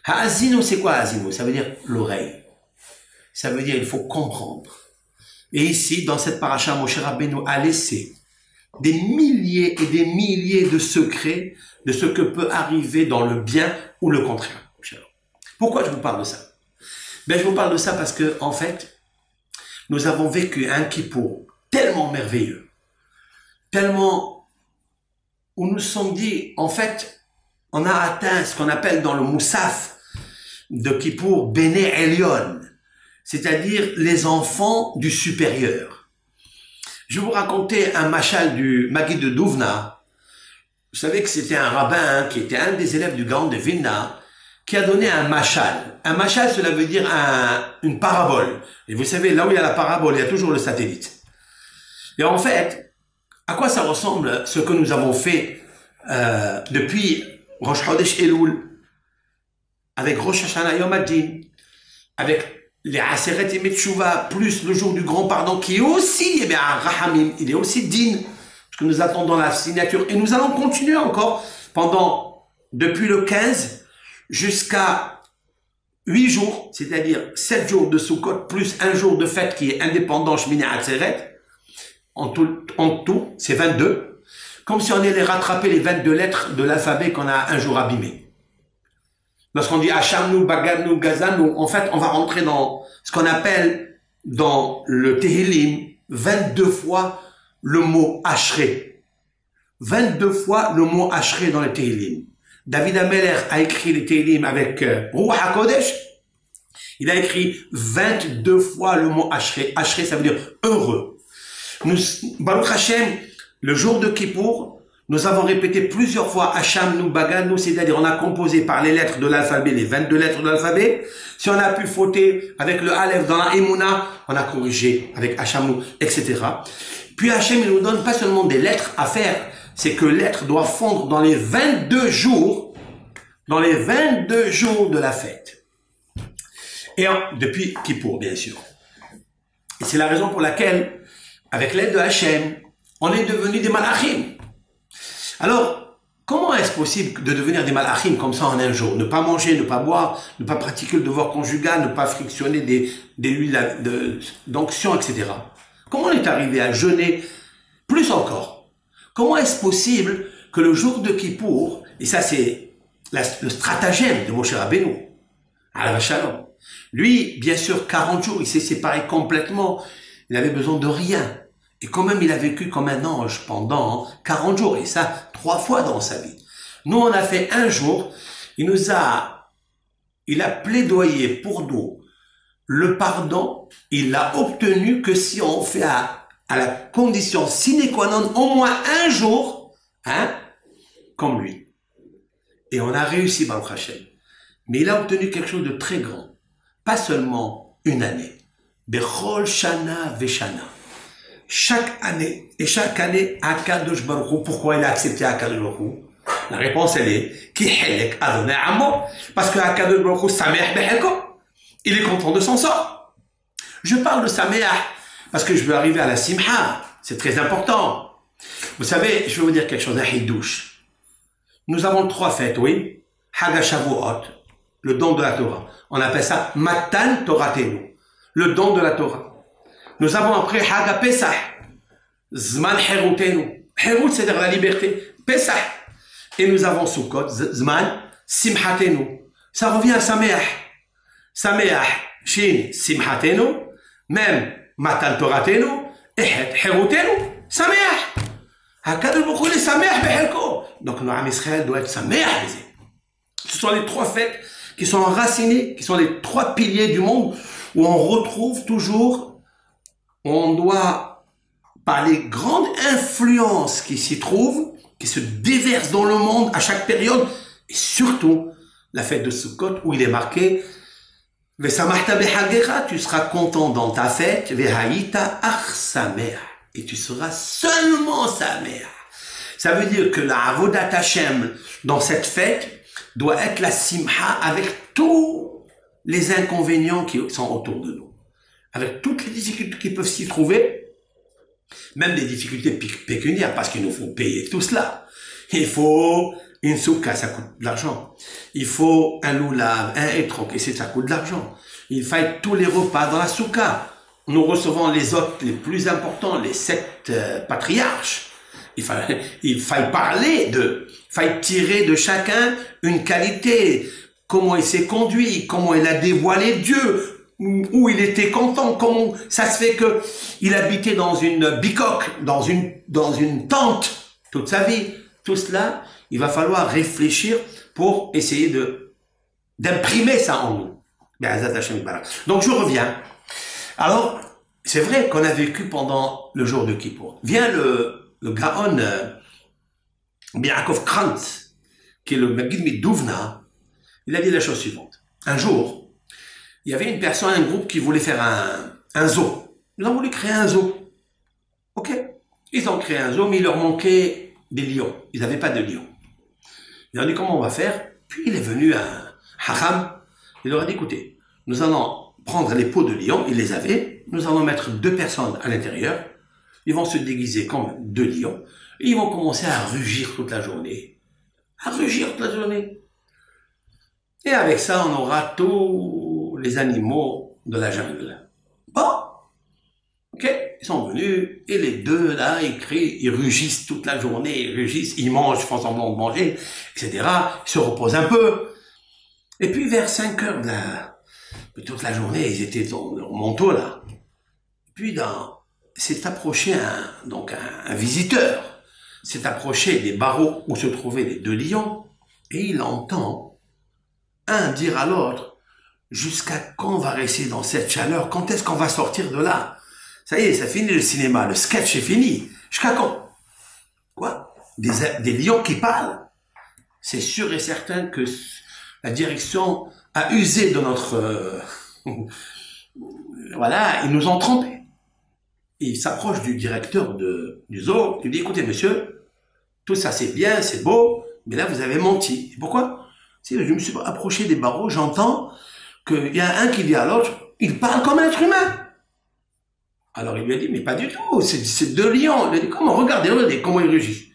Haazinu, c'est quoi Haazinu? Ça veut dire l'oreille. Ça veut dire il faut comprendre. Et ici, dans cette paracha, Moshe Rabbeinu a laissé des milliers et des milliers de secrets de ce que peut arriver dans le bien ou le contraire. Pourquoi je vous parle de ça? Ben, je vous parle de ça parce que, en fait, nous avons vécu un Kippour tellement merveilleux, tellement où nous nous sommes dit, en fait, on a atteint ce qu'on appelle dans le Moussaf de Kippour, Béné Elion, c'est-à-dire les enfants du supérieur. Je vais vous raconter un machal du Maguid de Douvna. Vous savez que c'était un rabbin qui était un des élèves du Gaon de Vilna, qui a donné un machal. Un machal, cela veut dire une parabole. Et vous savez, là où il y a la parabole, il y a toujours le satellite. Et en fait, à quoi ça ressemble ce que nous avons fait depuis Rosh Chodesh Elul, avec Rosh Hashanah Yom Hadin, avec les Aseret Yemet Tshuva, plus le jour du grand pardon, qui est aussi, eh bien, Rahamim, il est aussi din, parce que nous attendons la signature, et nous allons continuer encore depuis le 15 jusqu'à 8 jours, c'est-à-dire 7 jours de Sukkot, plus un jour de fête qui est indépendant, Shmini Atzeret, en tout, c'est 22, comme si on allait rattraper les 22 lettres de l'alphabet qu'on a un jour abîmé. Lorsqu'on dit Hachamnu, Bagadnu, Gazanu, en fait, on va rentrer dans ce qu'on appelle dans le Tehillim 22 fois le mot Ashré. 22 fois le mot Ashré dans le Tehillim. David Ameller a écrit les Tehillim avec Ruach HaKodesh. Il a écrit 22 fois le mot Ashré. Ashré, ça veut dire heureux. Nous, Baruch Hashem, le jour de Kippour, nous avons répété plusieurs fois Hachamnu, Baganu, c'est-à-dire on a composé par les lettres de l'alphabet, les 22 lettres de l'alphabet. Si on a pu fauter avec le Aleph dans la Emouna, on a corrigé avec Hachamnu, etc. Puis Hachem, il nous donne pas seulement des lettres à faire, c'est que l'être doit fondre dans les 22 jours, de la fête. Et depuis Kippour, bien sûr. Et c'est la raison pour laquelle, avec l'aide de Hachem, on est devenu des malachim. Alors, comment est-ce possible de devenir des malachim comme ça en un jour? Ne pas manger, ne pas boire, ne pas pratiquer le devoir conjugal, ne pas frictionner des huiles d'onction, etc. Comment on est arrivé à jeûner plus encore? Comment est-ce possible que le jour de Kippour, et ça c'est le stratagème de Moshe Rabbeinu, Alav Shalom, lui, bien sûr, 40 jours, il s'est séparé complètement, il avait besoin de rien. Et quand même, il a vécu comme un ange pendant 40 jours, et ça, 3 fois dans sa vie. Nous, on a fait un jour, il a plaidoyé pour nous le pardon, il l'a obtenu que si on fait à la condition sine qua non au moins un jour, comme lui. Et on a réussi, Baruch Hashem. Mais il a obtenu quelque chose de très grand. Pas seulement une année. Bechol Shana Veshana. Chaque année, et chaque année, Akadosh Baruch Hu. Pourquoi il a accepté Akadosh Baruch Hu? La réponse, elle est, Ki helek Adonai Amo. Parce que Akadosh Baruch Hu Sameach Behelko. Il est content de son sort. Je parle de Sameach, parce que je veux arriver à la Simha. C'est très important. Vous savez, je vais vous dire quelque chose, un hidouche. Nous avons 3 fêtes, oui. Hag HaShavuot, le don de la Torah. On appelle ça Matan Toratenu, le don de la Torah. Nous avons après Hag HaPesach, Zman Herutenu. Herut, c'est-à-dire la liberté. Pesach. Et nous avons Sukkot, Zman Simhatenu. Ça revient à Sameach. Sameach, Shin, Simhatenu, même Matan Toratenu, Ehet, Herutenu, Sameach. Hakadosh Baruch Hu est Sameach Behelko. Donc, le Am Israël doit être Sameach. Ce sont les 3 fêtes qui sont enracinées, qui sont les 3 piliers du monde où on retrouve toujours, on doit, par les grandes influences qui s'y trouvent, qui se déversent dans le monde à chaque période, et surtout la fête de Sukkot où il est marqué Vesamachta behagecha, tu seras content dans ta fête, vehaïta ach sameach, et tu seras seulement sameach. Ça veut dire que la avodat Hashem dans cette fête doit être la simha avec tous les inconvénients qui sont autour de nous, avec toutes les difficultés qui peuvent s'y trouver, même des difficultés pécuniaires, parce qu'il nous faut payer tout cela. Il faut une soukha, ça coûte de l'argent. Il faut un loulav, un étroc, et ça coûte de l'argent. Il faut tous les repas dans la soukha. Nous recevons les hôtes les plus importants, les 7 patriarches. Il faille parler d'eux. Il faille tirer de chacun une qualité. Comment il s'est conduit, comment il a dévoilé Dieu, où il était content, comment ça se fait que il habitait dans une bicoque, dans une tente toute sa vie. Tout cela, il va falloir réfléchir pour essayer d'imprimer ça en nous. Donc je reviens. Alors, c'est vrai qu'on a vécu pendant le jour de Kippour. Vient le Gaon Yaakov Krantz, qui est le Maggid Miduvna, il a dit la chose suivante. Un jour, il y avait une personne, un groupe qui voulait faire un zoo. Ils ont voulu créer un zoo. Ok. Ils ont créé un zoo, mais il leur manquait des lions. Ils n'avaient pas de lions. Ils ont dit comment on va faire. Puis il est venu un haram. Il leur a dit écoutez, nous allons prendre les peaux de lions, ils les avaient. Nous allons mettre 2 personnes à l'intérieur. Ils vont se déguiser comme 2 lions. Et ils vont commencer à rugir toute la journée. À rugir toute la journée. Et avec ça, on aura tous les animaux de la jungle. Bon. Ok. Ils sont venus, et les 2, là, ils crient, ils rugissent toute la journée, ils rugissent, ils mangent, font semblant de manger, etc. Ils se reposent un peu. Et puis, vers 5 heures toute la journée, ils étaient dans leur manteau, là. Puis, s'est approché un visiteur, s'est approché des barreaux où se trouvaient les 2 lions, et il entend un dire à l'autre, jusqu'à quand on va rester dans cette chaleur? Quand est-ce qu'on va sortir de là? Ça y est, ça finit le cinéma, le sketch est fini. Jusqu'à quand? Quoi? Des lions qui parlent? C'est sûr et certain que la direction a usé de notre... voilà, ils nous ont trompés. Il s'approche du directeur du zoo, il lui dit, écoutez monsieur, tout ça c'est bien, c'est beau, mais là vous avez menti. Et pourquoi? Je me suis approché des barreaux, j'entends qu'il y a un qui dit à l'autre, il parle comme un être humain. Alors il lui a dit, mais pas du tout, c'est 2 lions. Il a dit, comment? Regardez comment ils rugissent.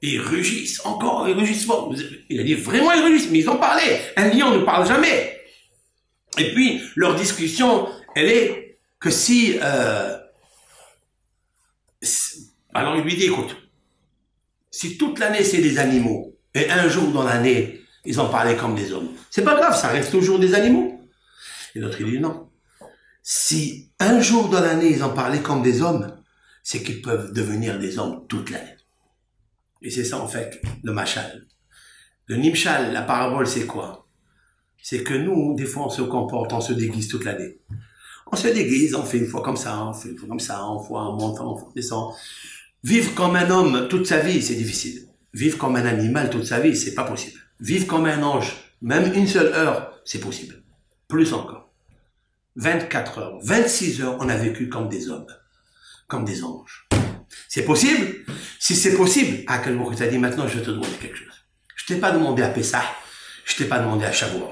Et ils rugissent encore, ils rugissent fort. Il a dit, vraiment ils rugissent, mais ils ont parlé. Un lion ne parle jamais. Et puis, leur discussion, elle est que si... alors il lui dit, écoute, si toute l'année c'est des animaux, et un jour dans l'année, ils ont parlé comme des hommes, c'est pas grave, ça reste toujours des animaux. Et l'autre il dit, non. Si un jour dans l'année, ils ont parlé comme des hommes, c'est qu'ils peuvent devenir des hommes toute l'année. Et c'est ça, en fait, le machal. Le nimshal, la parabole, c'est quoi? C'est que nous, des fois, on se comporte, on se déguise toute l'année. On se déguise, on fait une fois comme ça, on fait une fois comme ça, on monte, on descend. Vivre comme un homme toute sa vie, c'est difficile. Vivre comme un animal toute sa vie, c'est pas possible. Vivre comme un ange, Même une seule heure, c'est possible. Plus encore. 24 heures, 26 heures, on a vécu comme des hommes, comme des anges. C'est possible? Si c'est possible, à quel moment tu as dit maintenant je vais te demander quelque chose. Je t'ai pas demandé à Pessah, je t'ai pas demandé à Shavuot.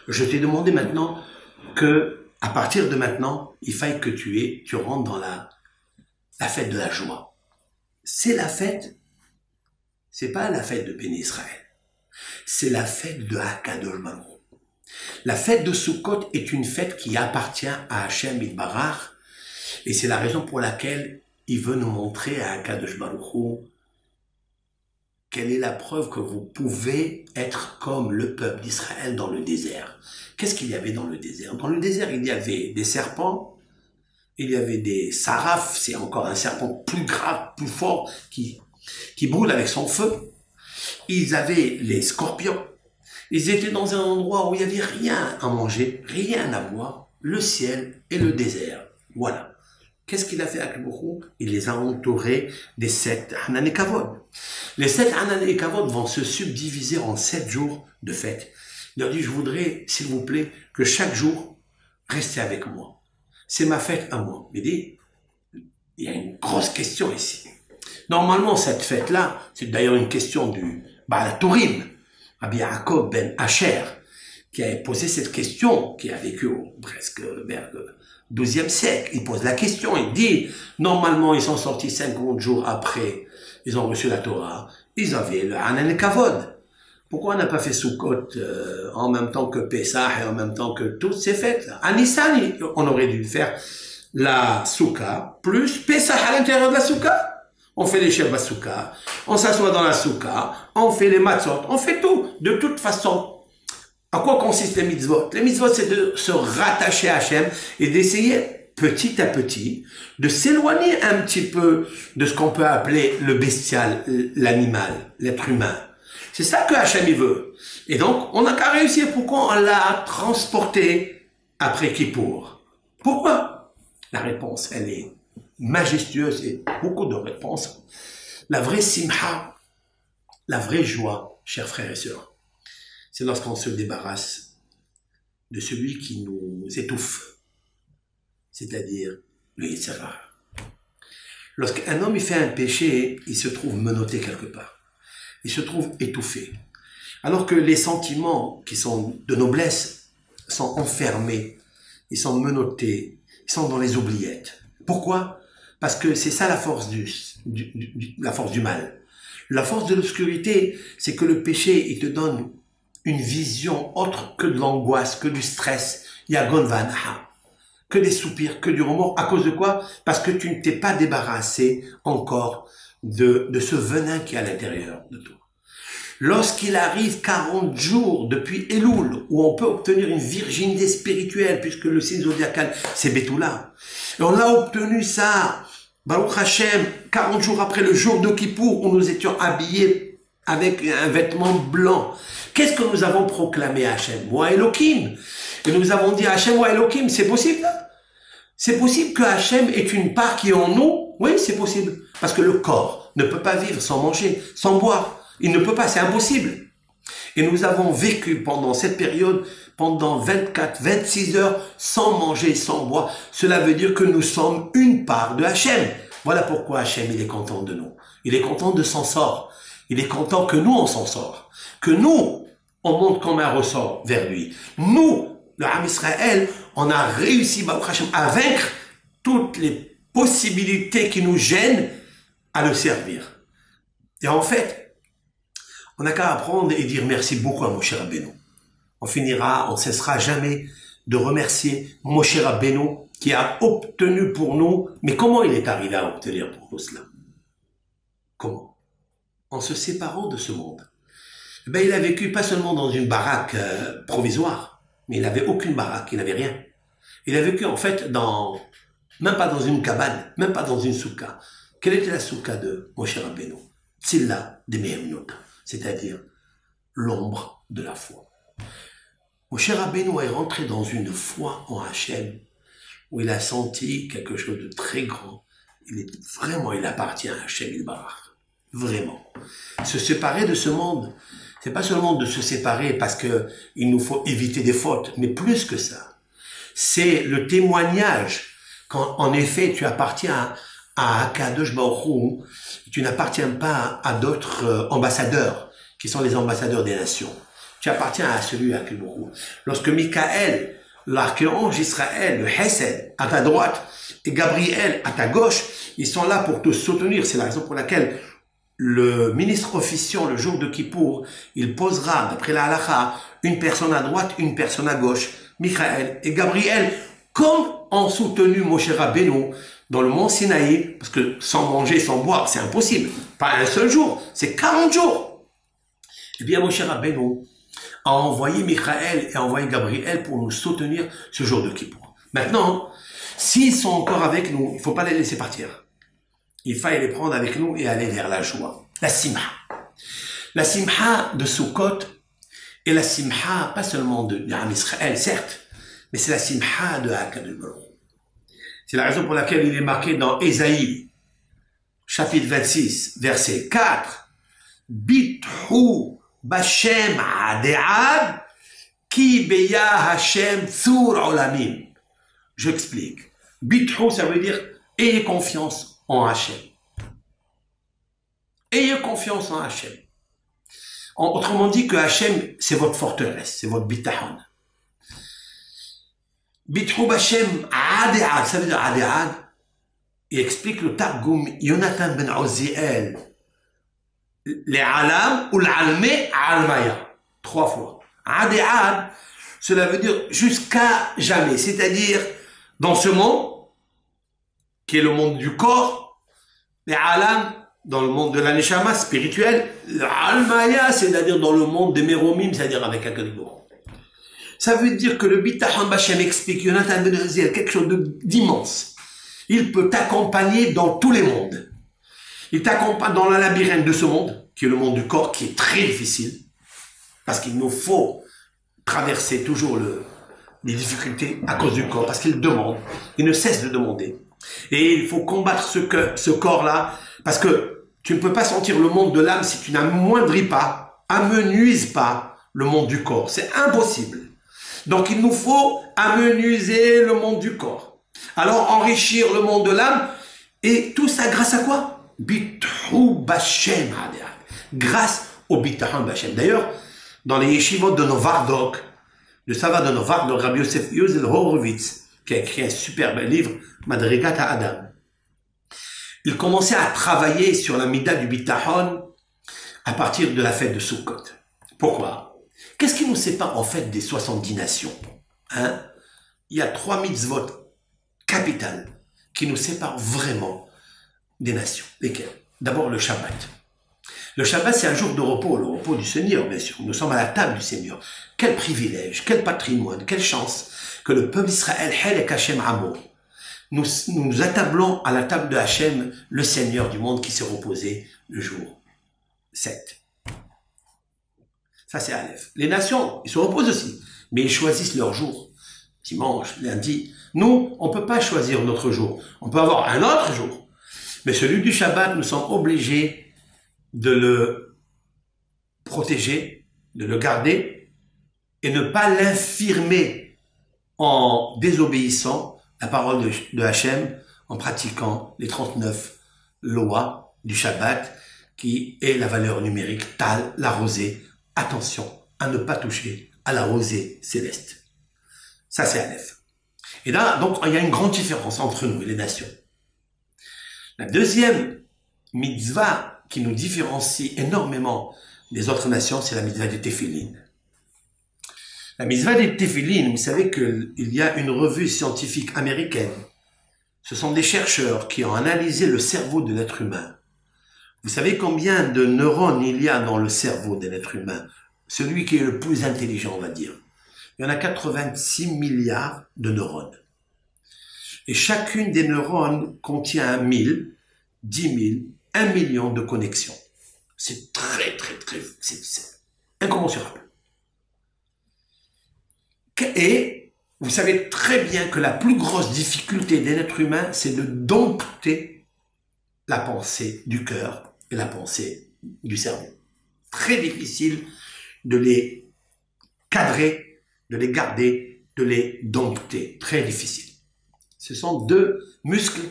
Je t'ai demandé maintenant que, à partir de maintenant, il faille que tu rentres dans la fête de la joie. C'est la fête, c'est pas la fête de Béni Israël. C'est la fête de Hakadosh Baruch. La fête de Sukkot est une fête qui appartient à Hachem Yitbarach, et c'est la raison pour laquelle il veut nous montrer à Hakadosh Baruch quelle est la preuve que vous pouvez être comme le peuple d'Israël dans le désert. Qu'est-ce qu'il y avait dans le désert? Dans le désert, il y avait des serpents, il y avait des sarafs, c'est encore un serpent plus grave, plus fort, qui brûle avec son feu. Ils avaient les scorpions. Ils étaient dans un endroit où il n'y avait rien à manger, rien à boire, le ciel et le désert. Voilà. Qu'est-ce qu'il a fait avec Bourou? Il les a entourés des 7 Hanan et Kavod. Les 7 Hanan et Kavod vont se subdiviser en 7 jours de fête. Il leur dit, je voudrais, s'il vous plaît, que chaque jour, restez avec moi. C'est ma fête à moi. Il dit, il y a une grosse question ici. Normalement, cette fête-là, c'est d'ailleurs une question du Baal Tourim, Rabbi Yaakov ben Asher, qui a posé cette question, qui a vécu presque vers le 12e siècle. Il pose la question, il dit, normalement, ils sont sortis 50 jours après, ils ont reçu la Torah, ils avaient le Hanan et Kavod. Pourquoi on n'a pas fait Sukkot en même temps que Pessah et en même temps que toutes ces fêtes-là? À Nissan, on aurait dû faire la Souka plus Pessah à l'intérieur de la Souka. On fait les Shabbat Souka, on s'assoit dans la Souka, on fait les matzot, on fait tout. De toute façon, à quoi consistent les mitzvot? Les mitzvot, c'est de se rattacher à Hachem et d'essayer petit à petit de s'éloigner un petit peu de ce qu'on peut appeler le bestial, l'animal, l'être humain. C'est ça que Hachem il veut. Et donc, on n'a qu'à réussir. Pourquoi on l'a transporté après Kippour? Pourquoi? La réponse, elle est majestueuse et beaucoup de réponses. La vraie simha, la vraie joie, chers frères et sœurs, c'est lorsqu'on se débarrasse de celui qui nous étouffe, c'est-à-dire le Yitzhara. Lorsqu'un homme il fait un péché, il se trouve menotté quelque part. Il se trouve étouffé. Alors que les sentiments qui sont de noblesse sont enfermés, ils sont menottés, ils sont dans les oubliettes. Pourquoi? Parce que c'est ça la force la force du mal. La force de l'obscurité, c'est que le péché, il te donne une vision autre que de l'angoisse, que du stress. Il y a gonvanaha, que des soupirs, que du remords. À cause de quoi? Parce que tu ne t'es pas débarrassé encore de ce venin qui est à l'intérieur de toi. Lorsqu'il arrive 40 jours depuis Elul, où on peut obtenir une virginité spirituelle, puisque le signe zodiacal, c'est Betula. Et on a obtenu ça, Baruch Hashem, 40 jours après le jour de Kippour, où nous étions habillés avec un vêtement blanc. Qu'est-ce que nous avons proclamé à Hashem? Moi Elohim. Et nous avons dit à Hashem, moi Elohim, c'est possible? C'est possible que Hashem ait une part qui est en nous? Oui, c'est possible. Parce que le corps ne peut pas vivre sans manger, sans boire. Il ne peut pas, c'est impossible. Et nous avons vécu pendant cette période, pendant 24, 26 heures, sans manger, sans boire. Cela veut dire que nous sommes une part de Hachem. Voilà pourquoi Hachem, il est content de nous. Il est content de s'en sort. Il est content que nous, on s'en sort. Que nous, on monte comme un ressort vers lui. Nous, le Ham Israël, on a réussi, Baruch Hashem, à vaincre toutes les possibilités qui nous gênent à le servir. Et en fait, on n'a qu'à apprendre et dire merci beaucoup à Moshe Rabbeinu. On cessera jamais de remercier Moshe Rabbeinu qui a obtenu pour nous. Mais comment il est arrivé à obtenir pour nous cela? Comment? En se séparant de ce monde. Ben, il a vécu pas seulement dans une baraque provisoire, mais il n'avait aucune baraque, il n'avait rien. Il a vécu en fait même pas dans une cabane, même pas dans une souka. Quelle était la souka de Moshe Rabbeinu? Tzilla de Mehemnota, c'est-à-dire l'ombre de la foi. Moshe Rabbeinu est rentré dans une foi en Hachem, où il a senti quelque chose de très grand. Il appartient à Hachem Yitbarach. Vraiment. Se séparer de ce monde, c'est pas seulement de se séparer parce que il nous faut éviter des fautes, mais plus que ça. C'est le témoignage quand, en effet, tu appartiens à Akadosh Baruch Hu, tu n'appartiens pas à d'autres ambassadeurs, qui sont les ambassadeurs des nations. Tu appartiens à celui à Akadosh Baruch Hu. Lorsque Michael, l'archange Israël, le Hesed, à ta droite, et Gabriel, à ta gauche, ils sont là pour te soutenir. C'est la raison pour laquelle le ministre officiant, le jour de Kippour, il posera, d'après la halakha, une personne à droite, une personne à gauche, Michael et Gabriel, comme ont soutenu Moshe Rabbeinu dans le mont Sinaï, parce que sans manger, sans boire, c'est impossible. Pas un seul jour, c'est 40 jours. Eh bien, Moshe Rabbeinu a envoyé Michael et a envoyé Gabriel pour nous soutenir ce jour de Kippour. Maintenant, s'ils sont encore avec nous, il ne faut pas les laisser partir. Il fallait les prendre avec nous et aller vers la joie. La simha. La simha de Sukkot et la simha, pas seulement de Am Israël, certes, mais c'est la simha de Akadosh Baruch Hu. C'est la raison pour laquelle il est marqué dans Ésaïe, chapitre 26, verset 4, Bithu Bashem Adead, Ki Beya Hashem Tsur Olamim. J'explique. Bithu, ça veut dire ayez confiance en Hachem. Ayez confiance en Hachem. Autrement dit que Hachem, c'est votre forteresse, c'est votre bitahon. Bithu Bashem Adead, ça veut dire Adead. Il explique le Targum Yonatan ben Oziel. Les alam ou l'almé almaya. 3 fois. Adead, cela veut dire jusqu'à jamais. C'est-à-dire, dans ce monde, qui est le monde du corps, les alam, dans le monde de la neshama spirituelle, l'almaya, c'est-à-dire dans le monde des méromim, c'est-à-dire avec Akadosh Baruch Hu. Ça veut dire que le bitachon Bashem explique, Yonatan ben Oziel, quelque chose d'immense. Il peut t'accompagner dans tous les mondes. Il t'accompagne dans la labyrinthe de ce monde, qui est le monde du corps, qui est très difficile, parce qu'il nous faut traverser toujours les difficultés à cause du corps, parce qu'il demande, il ne cesse de demander. Et il faut combattre ce corps-là, parce que tu ne peux pas sentir le monde de l'âme si tu n'amoindris pas, amenuises pas le monde du corps. C'est impossible. Donc il nous faut amenuiser le monde du corps. Alors enrichir le monde de l'âme, et tout ça grâce à quoi? Bithu Bashem, grâce au bitachon Bashem. D'ailleurs, dans les yeshivot de Novardok, le Sava de Novardok, Rabbi Yosef Yozel Horowitz, qui a écrit un superbe livre, Madrigat Adam, il commençait à travailler sur la mida du bitachon à partir de la fête de Sukkot. Pourquoi? Qu'est-ce qui nous sépare en fait des 70 nations? Il y a 3 mitzvot capitales qui nous séparent vraiment des nations. Lesquelles? D'abord le Shabbat. Le Shabbat, c'est un jour de repos, le repos du Seigneur, bien sûr. Nous sommes à la table du Seigneur. Quel privilège, quel patrimoine, quelle chance que le peuple d'Israël, Helek Hashem Amo, nous attablons à la table de Hashem, le Seigneur du monde qui s'est reposé le jour 7. Ça, c'est Aleph. Les nations, ils se reposent aussi, mais ils choisissent leur jour. Dimanche, lundi. Nous, on ne peut pas choisir notre jour. On peut avoir un autre jour. Mais celui du Shabbat, nous sommes obligés de le protéger, de le garder et ne pas l'infirmer en désobéissant la parole de Hachem, en pratiquant les 39 lois du Shabbat qui est la valeur numérique Tal, la rosée. Attention à ne pas toucher à la rosée céleste. Ça, c'est Aleph. Et là, donc, il y a une grande différence entre nous et les nations. La deuxième mitzvah qui nous différencie énormément des autres nations, c'est la mitzvah des téphilines. La mitzvah des téphilines, vous savez qu'il y a une revue scientifique américaine. Ce sont des chercheurs qui ont analysé le cerveau de l'être humain. Vous savez combien de neurones il y a dans le cerveau de l'être humain? Celui qui est le plus intelligent, on va dire. Il y en a 86 milliards de neurones. Et chacune des neurones contient 1000, 10 000, 1 million de connexions. C'est c'est incommensurable. Et vous savez très bien que la plus grosse difficulté d'un être humain, c'est de dompter la pensée du cœur et la pensée du cerveau. Très difficile de les cadrer, de les garder, de les dompter. Très difficile. Ce sont deux muscles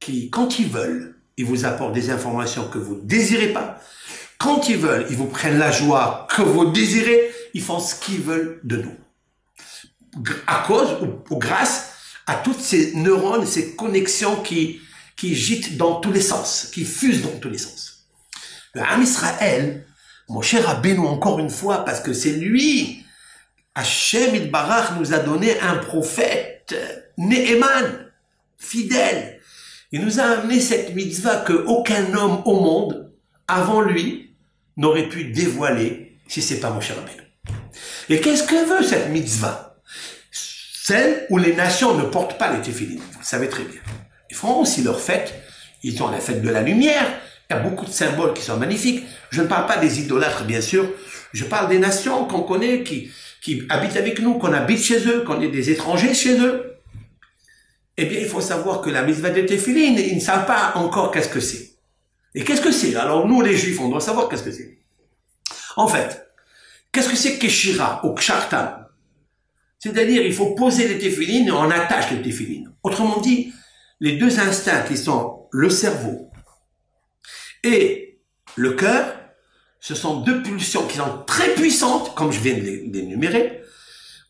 qui, quand ils veulent, ils vous apportent des informations que vous ne désirez pas. Quand ils veulent, ils vous prennent la joie que vous désirez. Ils font ce qu'ils veulent de nous. À cause ou grâce à toutes ces neurones, ces connexions qui gîtent dans tous les sens, qui fusent dans tous les sens. Le Ham Israël, mon cher Rabbeinu, encore une fois, parce que c'est lui, Hachem Itbarach nous a donné un prophète, Ne'eman, fidèle. Il nous a amené cette mitzvah que aucun homme au monde, avant lui, n'aurait pu dévoiler si c'est pas mon cher Rabbeinu. Et qu'est-ce que veut cette mitzvah? Celle où les nations ne portent pas les téphilines. Vous le savez très bien. Ils font aussi leur fête. Ils ont la fête de la lumière. Il y a beaucoup de symboles qui sont magnifiques. Je ne parle pas des idolâtres, bien sûr. Je parle des nations qu'on connaît, qui habitent avec nous, qu'on habite chez eux, qu'on est des étrangers chez eux. Eh bien, il faut savoir que la mitzvah des téphilines, ils ne savent pas encore qu'est-ce que c'est. Et qu'est-ce que c'est? Alors, nous, les Juifs, on doit savoir qu'est-ce que c'est. En fait, qu'est-ce que c'est Keshira ou Kshartam? C'est-à-dire, il faut poser les téphilines et on attache les téphilines. Autrement dit, les deux instincts qui sont le cerveau et le cœur, ce sont deux pulsions qui sont très puissantes, comme je viens de les énumérer.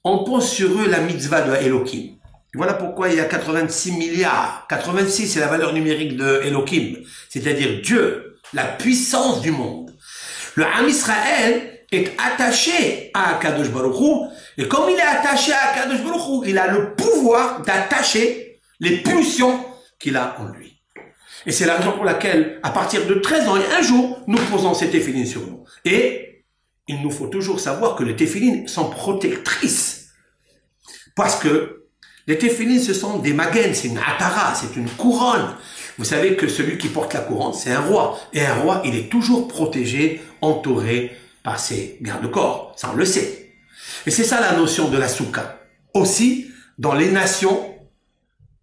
On pose sur eux la mitzvah de Elohim. Voilà pourquoi il y a 86 milliards. 86, c'est la valeur numérique de Elohim, c'est-à-dire Dieu, la puissance du monde. Le Ham Israël est attaché à Akadosh Baruch Hu, et comme il est attaché à Akadosh Baruch Hu, il a le pouvoir d'attacher les pulsions qu'il a en lui. Et c'est la raison pour laquelle, à partir de 13 ans et un jour, nous posons ces téphilines sur nous. Et il nous faut toujours savoir que les téphilines sont protectrices. Parce que les téphilines, ce sont des magen, c'est une atara, c'est une couronne. Vous savez que celui qui porte la couronne, c'est un roi. Et un roi, il est toujours protégé, entouré par ses garde-corps. Ça, on le sait. Et c'est ça la notion de la soukha. Aussi, dans les nations,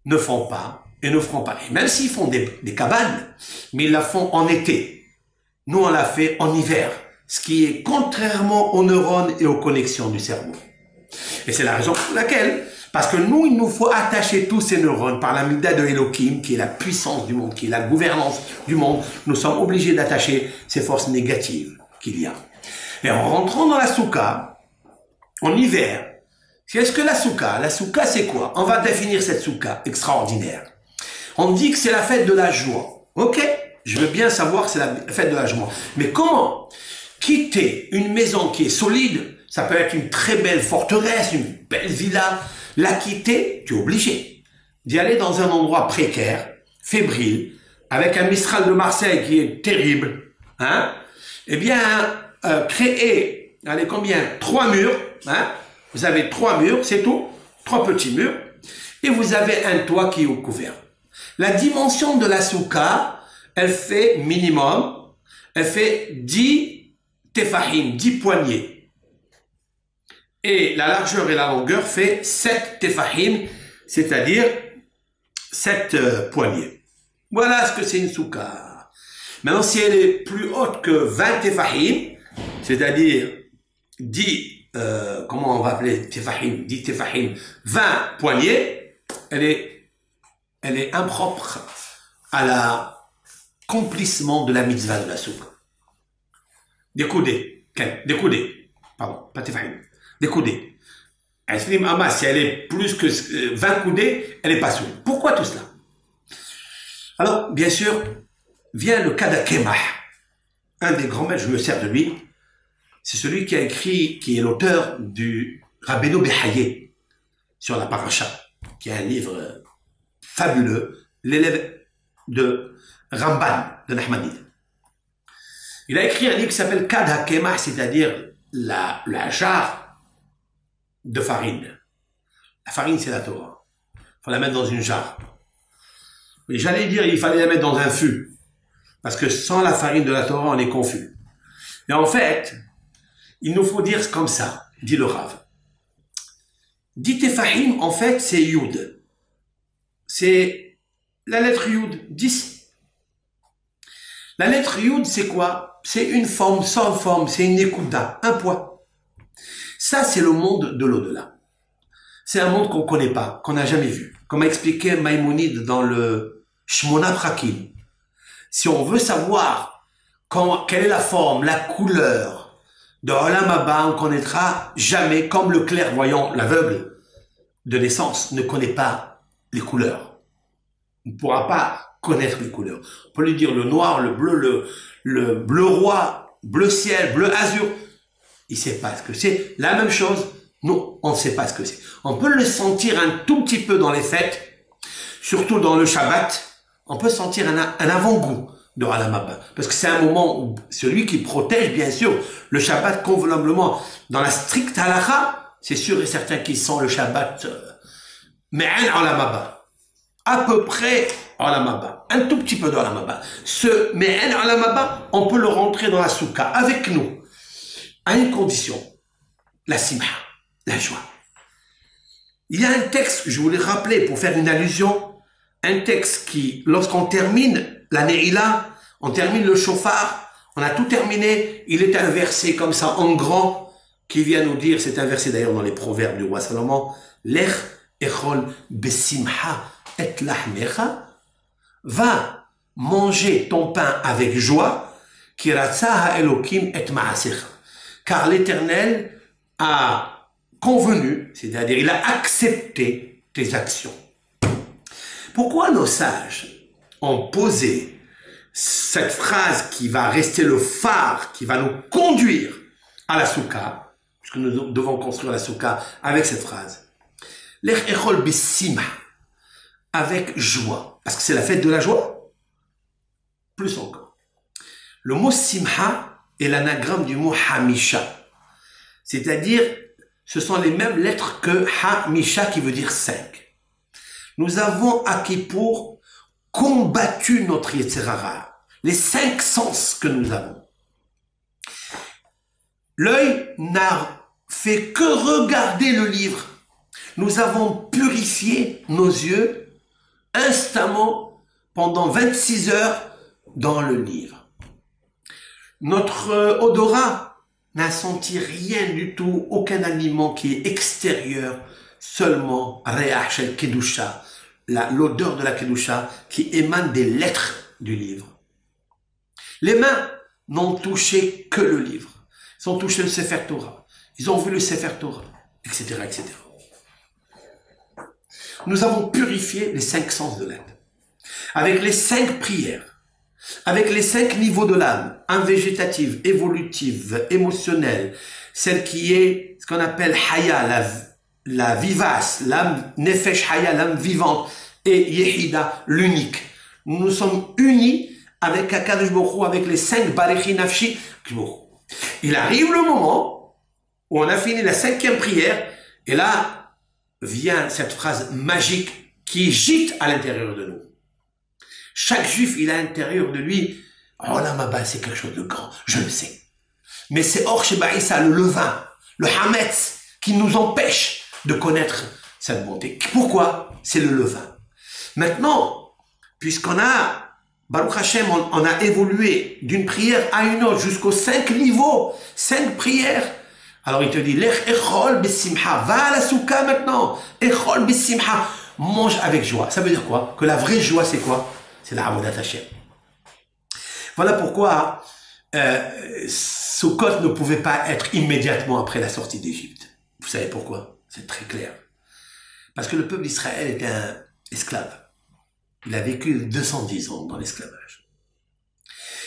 ne font pas et ne feront pas. Et même s'ils font des cabanes, mais ils la font en été. Nous, on la fait en hiver. Ce qui est contrairement aux neurones et aux connexions du cerveau. Et c'est la raison pour laquelle, parce que nous, il nous faut attacher tous ces neurones par la midah de Elohim, qui est la puissance du monde, qui est la gouvernance du monde. Nous sommes obligés d'attacher ces forces négatives qu'il y a. Et en rentrant dans la soukha, en hiver, qu'est-ce que la soukha? La soukha, c'est quoi? On va définir cette soukha extraordinaire. On dit que c'est la fête de la joie. Ok? Je veux bien savoir que c'est la fête de la joie. Mais comment quitter une maison qui est solide? Ça peut être une très belle forteresse, une belle villa. La quitter, tu es obligé d'y aller dans un endroit précaire, fébrile, avec un Mistral de Marseille qui est terrible. Hein? Eh bien, créer, allez, combien? 3 murs. Hein? Vous avez 3 murs, c'est tout. 3 petits murs. Et vous avez un toit qui est couvert. La dimension de la soukha, elle fait minimum, elle fait 10 tefahim, 10 poignées. Et la largeur et la longueur fait 7 tefahim, c'est-à-dire 7 poignées. Voilà ce que c'est une soukha. Maintenant, si elle est plus haute que 20 tefahim, c'est-à-dire 10, comment on va appeler tefahim, 10 tefahim, 20 poignées, elle est impropre à l'accomplissement de la mitzvah de la soukha. Des coudées, pardon, pas tefahim. Des coudées. Si elle est plus que 20 coudées, elle n'est pas souple. Pourquoi tout cela? Alors, bien sûr, vient le cas d'Akemah. Un des grands maîtres, je me sers de lui. C'est celui qui a écrit, qui est l'auteur du Rabbeinu Behaye sur la paracha, qui est un livre fabuleux, l'élève de Ramban, de Nachmanide. Il a écrit un livre qui s'appelle Kad HaKemah, c'est-à-dire la jarre de farine. La farine, c'est la Torah. Il faut la mettre dans une jarre. Mais j'allais dire, il fallait la mettre dans un fût. Parce que sans la farine de la Torah, on est confus. Et en fait, il nous faut dire comme ça, dit le Rav. Dit Tefahim, en fait, c'est Yud. C'est la lettre Yud, 10. La lettre Yud, c'est quoi? C'est une forme sans forme, c'est une ékouda, un poids. Ça, c'est le monde de l'au-delà. C'est un monde qu'on connaît pas, qu'on n'a jamais vu. Comme a expliqué Maïmonide dans le Shmona Prakim. Si on veut savoir quelle est la forme, la couleur de Olam Haba, on ne connaîtra jamais, comme le clairvoyant, l'aveugle de naissance, ne connaît pas les couleurs. On ne pourra pas connaître les couleurs. On peut lui dire le noir, le bleu roi, bleu ciel, bleu azur. Il ne sait pas ce que c'est. La même chose, nous, on ne sait pas ce que c'est. On peut le sentir un tout petit peu dans les fêtes, surtout dans le Shabbat. On peut sentir un avant-goût de Olam Haba. Parce que c'est un moment où celui qui protège, bien sûr, le Shabbat convenablement. Dans la stricte halakha, c'est sûr et certain qu'il sent le Shabbat, mais un Olam Haba. À peu près Olam Haba. Un tout petit peu de Olam Haba. Ce mais un Olam Haba, on peut le rentrer dans la soukha avec nous. À une condition. La simha. La joie. Il y a un texte que je voulais rappeler pour faire une allusion. Un texte qui, lorsqu'on termine la Neila, on termine le shofar, on a tout terminé, il est un verset comme ça en grand qui vient nous dire, c'est un verset d'ailleurs dans les proverbes du roi Salomon, Lech echol besimha et lahmecha, va manger ton pain avec joie, kiratza elokim et maasecha, car l'Éternel a convenu, c'est-à-dire il a accepté tes actions. Pourquoi nos sages ont posé cette phrase qui va rester le phare, qui va nous conduire à la soukha, puisque nous devons construire la soukha avec cette phrase. L'ech echol besimha, avec joie, parce que c'est la fête de la joie. Plus encore. Le mot simha est l'anagramme du mot hamisha, c'est-à-dire ce sont les mêmes lettres que hamisha qui veut dire 5. Nous avons à Kippour combattu notre Yetzer Hara, les 5 sens que nous avons. L'œil n'a fait que regarder le livre. Nous avons purifié nos yeux instamment pendant 26 heures dans le livre. Notre odorat n'a senti rien du tout, aucun aliment qui est extérieur, seulement Re'ah shel Kedusha, l'odeur de la Kedusha qui émane des lettres du livre. Les mains n'ont touché que le livre. Ils ont touché le Sefer Torah. Ils ont vu le Sefer Torah, etc., etc. Nous avons purifié les 5 sens de l'âme. Avec les 5 prières, avec les 5 niveaux de l'âme, âme végétative, évolutive, émotionnelle, celle qui est ce qu'on appelle Haya, la vivace, l'âme Nefesh Haya, l'âme vivante, et Yehida, l'unique. Nous nous sommes unis avec Akadosh Baruch Hu, avec les 5 Barechi Nafshi. Il arrive le moment où on a fini la 5e prière, et là vient cette phrase magique qui gîte à l'intérieur de nous. Chaque juif, il a à l'intérieur de lui, Olam Haba, c'est quelque chose de grand, je le sais. Mais c'est Or Shebaïsa, le levain, le Hametz, qui nous empêche de connaître cette bonté. Pourquoi? C'est le levain. Maintenant, puisqu'on a, Baruch Hashem, on a évolué d'une prière à une autre jusqu'aux 5 niveaux, 5 prières. Alors il te dit, Lech echol besimha, va à la soukha maintenant, echol besimha, mange avec joie. Ça veut dire quoi? Que la vraie joie, c'est quoi? C'est la Avodat Hashem. Voilà pourquoi Sukkot ne pouvait pas être immédiatement après la sortie d'Égypte. Vous savez pourquoi? C'est très clair. Parce que le peuple d'Israël était un esclave. Il a vécu 210 ans dans l'esclavage.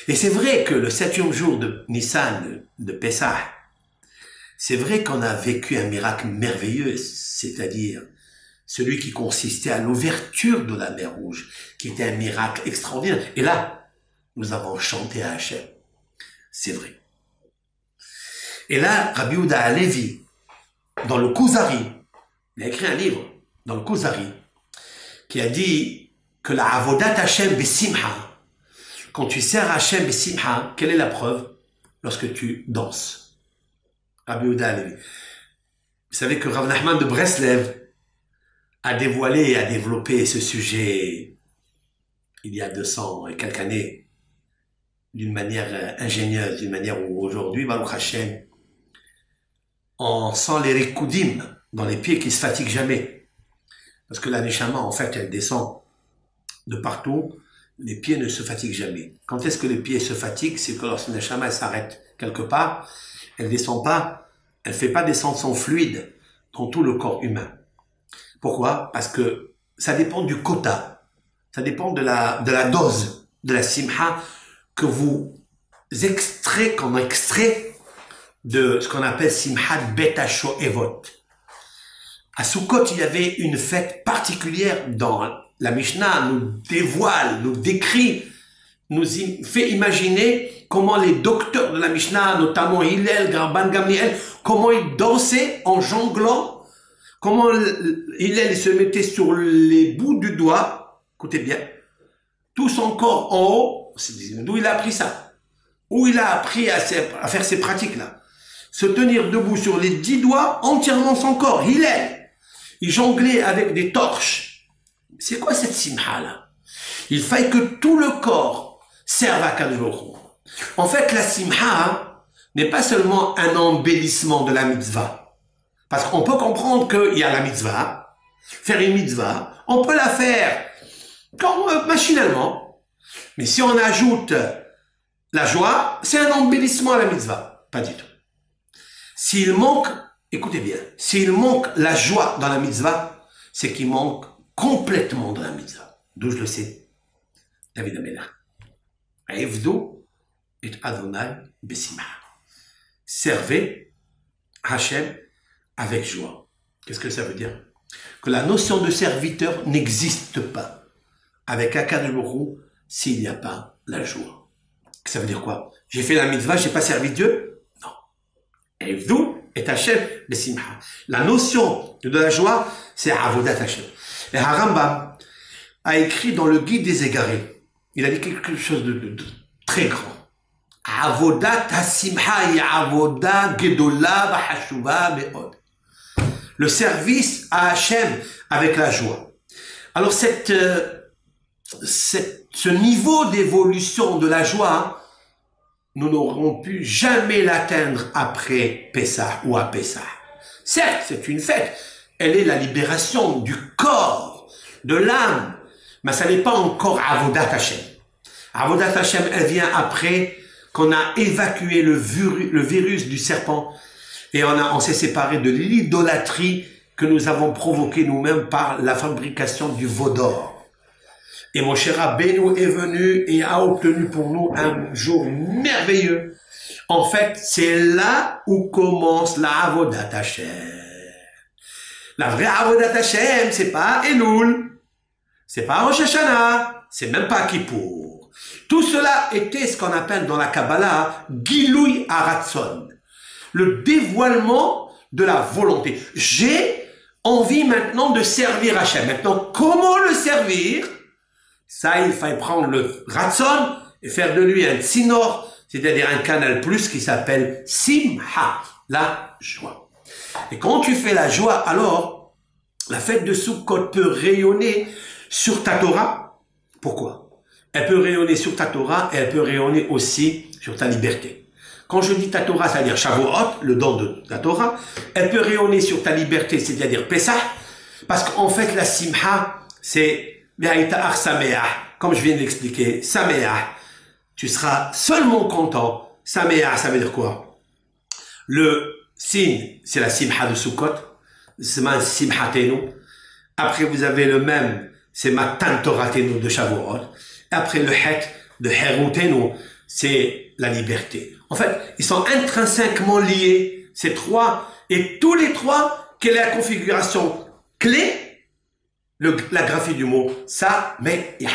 Et c'est vrai que le 7e jour de Nissan, de Pessah, c'est vrai qu'on a vécu un miracle merveilleux, c'est-à-dire celui qui consistait à l'ouverture de la mer Rouge, qui était un miracle extraordinaire. Et là, nous avons chanté à Hachem. C'est vrai. Et là, Rabbi Yehuda Halevi, dans le Kuzari, il a écrit un livre, dans le Kuzari, qui a dit que la Avodat Hashem besimha, quand tu sers Hashem besimha, quelle est la preuve? Lorsque tu danses. Rabbi Yehuda Halevi. Vous savez que Rav Nachman de Breslev a dévoilé et a développé ce sujet il y a 200 et quelques années. d'une manière ingénieuse, d'une manière où aujourd'hui, Baruch Hashem, on sent les rikoudim dans les pieds qui se fatiguent jamais. Parce que la neshama, en fait, elle descend de partout, les pieds ne se fatiguent jamais. Quand est-ce que les pieds se fatiguent? C'est que lorsque la neshama s'arrête quelque part, elle descend pas, elle fait pas descendre son fluide dans tout le corps humain. Pourquoi? Parce que ça dépend du quota, ça dépend de la dose de la simha que vous qu'on extrait de ce qu'on appelle simhat beta shoevot. À Sukkot, il y avait une fête particulière dans la Mishnah, nous dévoile, nous décrit, nous fait imaginer comment les docteurs de la Mishnah, notamment Hillel, Rabban Gamliel, comment ils dansaient en jonglant, comment Hillel se mettait sur les bouts du doigt, écoutez bien, tout son corps en haut, d'où il a appris ça, où il a appris à faire ces pratiques-là, se tenir debout sur les 10 doigts, entièrement son corps, Hillel, il jonglait avec des torches. C'est quoi cette simha-là? Il fallait que tout le corps serve à Kadosh Baruch Hu. En fait, la simha n'est pas seulement un embellissement de la mitzvah. Parce qu'on peut comprendre qu'il y a la mitzvah, faire une mitzvah, on peut la faire machinalement. Mais si on ajoute la joie, c'est un embellissement à la mitzvah. Pas du tout. S'il manque, écoutez bien, s'il manque la joie dans la mitzvah, c'est qu'il manque complètement de la mitzvah. D'où je le sais? David Amelach. Evdu et Adonai besimha. Servez Hachem avec joie. Qu'est-ce que ça veut dire? Que la notion de serviteur n'existe pas avec Akadosh Baruch Hu s'il n'y a pas la joie. Ça veut dire quoi? J'ai fait la mitzvah, j'ai pas servi Dieu? Non. Evdu et Hachem besimha. La notion de la joie, c'est Avodat Hachem. Et Harambam a écrit dans le Guide des égarés, il a dit quelque chose de très grand. Avodat hasimha ya avoda gedola v'hashuva me'od. Le service à Hachem avec la joie. Alors ce niveau d'évolution de la joie, nous n'aurons pu jamais l'atteindre après Pessah ou à Pessah. Certes, c'est une fête. Elle est la libération du corps, de l'âme. Mais ça n'est pas encore Avodat Hashem. Avodat Hashem, elle vient après qu'on a évacué le virus du serpent et on s'est séparé de l'idolâtrie que nous avons provoquée nous-mêmes par la fabrication du veau d'or. Et mon cher Rabbeinu est venu et a obtenu pour nous un jour merveilleux. En fait, c'est là où commence la Avodat Hashem. La vraie Avodat Hashem, c'est pas Elul, c'est pas Rosh Hashanah, c'est même pas Kippour. Tout cela était ce qu'on appelle dans la Kabbalah Giloui Haratzon, le dévoilement de la volonté. J'ai envie maintenant de servir Hashem. Maintenant, comment le servir? Ça, il fallait prendre le Ratzon et faire de lui un tsinor, c'est-à-dire un canal plus qui s'appelle Simha, la joie. Et quand tu fais la joie, alors, la fête de Sukkot peut rayonner sur ta Torah. Pourquoi? Elle peut rayonner sur ta Torah et elle peut rayonner aussi sur ta liberté. Quand je dis ta Torah, c'est-à-dire Shavuot, le don de la Torah, elle peut rayonner sur ta liberté, c'est-à-dire Pessah, parce qu'en fait, la Simha, c'est Ve'aita Ar Sameach, comme je viens de l'expliquer, Sameach, tu seras seulement content. Sameach, ça veut dire quoi? Le Sin, c'est la Simha de Sukkot, c'est ma Simhatenu. Après, vous avez le même, c'est ma Tantoratenu de Shavuot. Après, le Het de Herutenu, c'est la liberté. En fait, ils sont intrinsèquement liés, ces trois, et tous les trois, quelle est la configuration clé? La graphie du mot Sameach.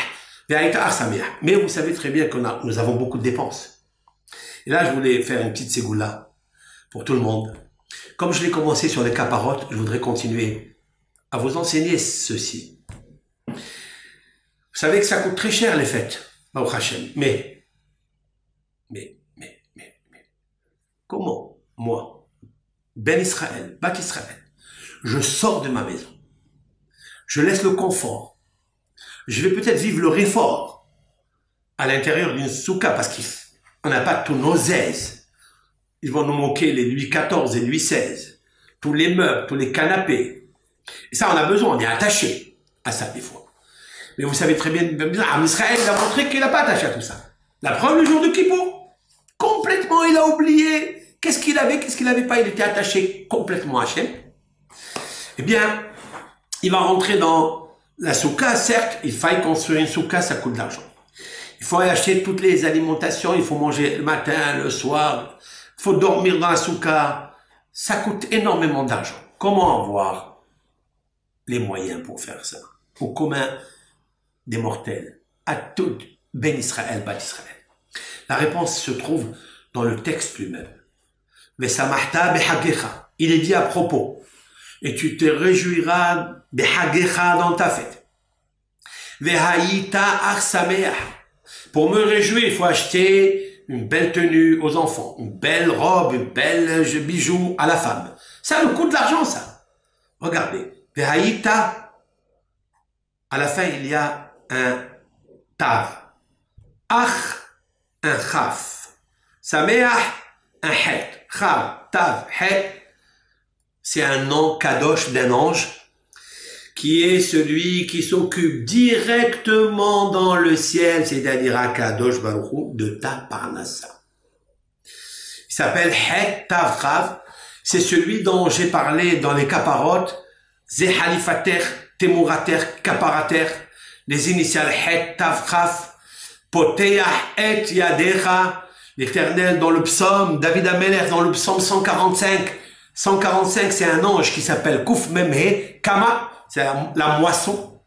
Mais vous savez très bien que nous avons beaucoup de dépenses. Et là, je voulais faire une petite ségoula pour tout le monde. Comme je l'ai commencé sur les caparottes, je voudrais continuer à vous enseigner ceci. Vous savez que ça coûte très cher les fêtes, Baruch Hashem. Mais, comment, moi, Ben Israël, Bat Israël, je sors de ma maison, je laisse le confort, je vais peut-être vivre le réfort à l'intérieur d'une soukha parce qu'il On n'a pas tous nos aises. Ils vont nous moquer les Louis XIV et Louis XVI. Tous les meubles, tous les canapés. Et ça, on a besoin, on est attaché à ça des fois. Mais vous savez très bien, Israël a montré qu'il n'a pas attaché à tout ça. La preuve, le jour de Kippour, complètement, il a oublié. Qu'est-ce qu'il avait pas, il était attaché complètement à Hachem. Eh bien, il va rentrer dans la soukha, certes, il faille construire une soukha, ça coûte de l'argent. Il faut acheter toutes les alimentations, il faut manger le matin, le soir, il faut dormir dans la soukha. Ça coûte énormément d'argent. Comment avoir les moyens pour faire ça? Au commun des mortels, à tout Ben Israël, Bat Israël. La réponse se trouve dans le texte lui-même. Vesamachta behagecha. Il est dit à propos. Et tu te réjouiras behagecha dans ta fête. Vehaïta arsameach. Pour me réjouir, il faut acheter une belle tenue aux enfants, une belle robe, une belle bijou à la femme. Ça nous coûte de l'argent, ça. Regardez. Vehaïta. À la fin, il y a un tav. Ach, un chaf. Sameach, un het. Chav, tav, het. C'est un nom kadosh d'un ange qui est celui qui s'occupe directement dans le ciel, c'est-à-dire à Kadosh Baruch Hu, de ta parnassa. Il s'appelle Het Tav Chav. C'est celui dont j'ai parlé dans les caparotes. Zehalifater, Temurater, Kaparater. Les initiales Het Tav Chav. Poteach et Yadecha. L'Éternel dans le psaume, David Ameler dans le psaume 145. 145, c'est un ange qui s'appelle Kouf Memhe, Kama, c'est la moisson,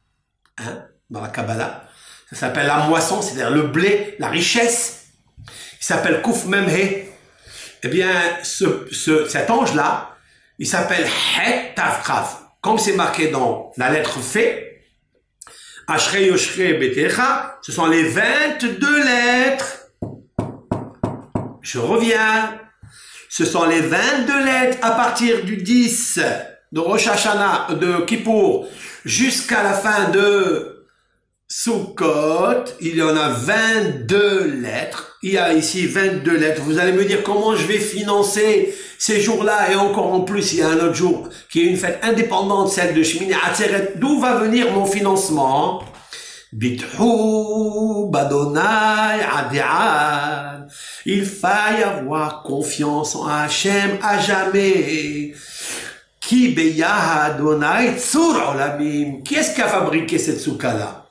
hein, dans la Kabbalah. Ça s'appelle la moisson, c'est-à-dire le blé, la richesse. Il s'appelle Kouf Memhe. Eh bien, cet ange-là, il s'appelle Het Tav Chav. Comme c'est marqué dans la lettre F, Ashrei Yoshre Betecha, ce sont les 22 lettres. Je reviens. Ce sont les 22 lettres à partir du 10 de Rosh Hashanah, de Kippour, jusqu'à la fin de Sukkot. Il y en a 22 lettres. Il y a ici 22 lettres. Vous allez me dire comment je vais financer ces jours-là. Et encore en plus, il y a un autre jour qui est une fête indépendante, celle de Shmini Atzeret. D'où va venir mon financement? Bithu Badonai Adi'ad. Il faille avoir confiance en Hachem à jamais. Ki beya Adonai Tzur Olamim. Qui est-ce qui a fabriqué cette soukha-là?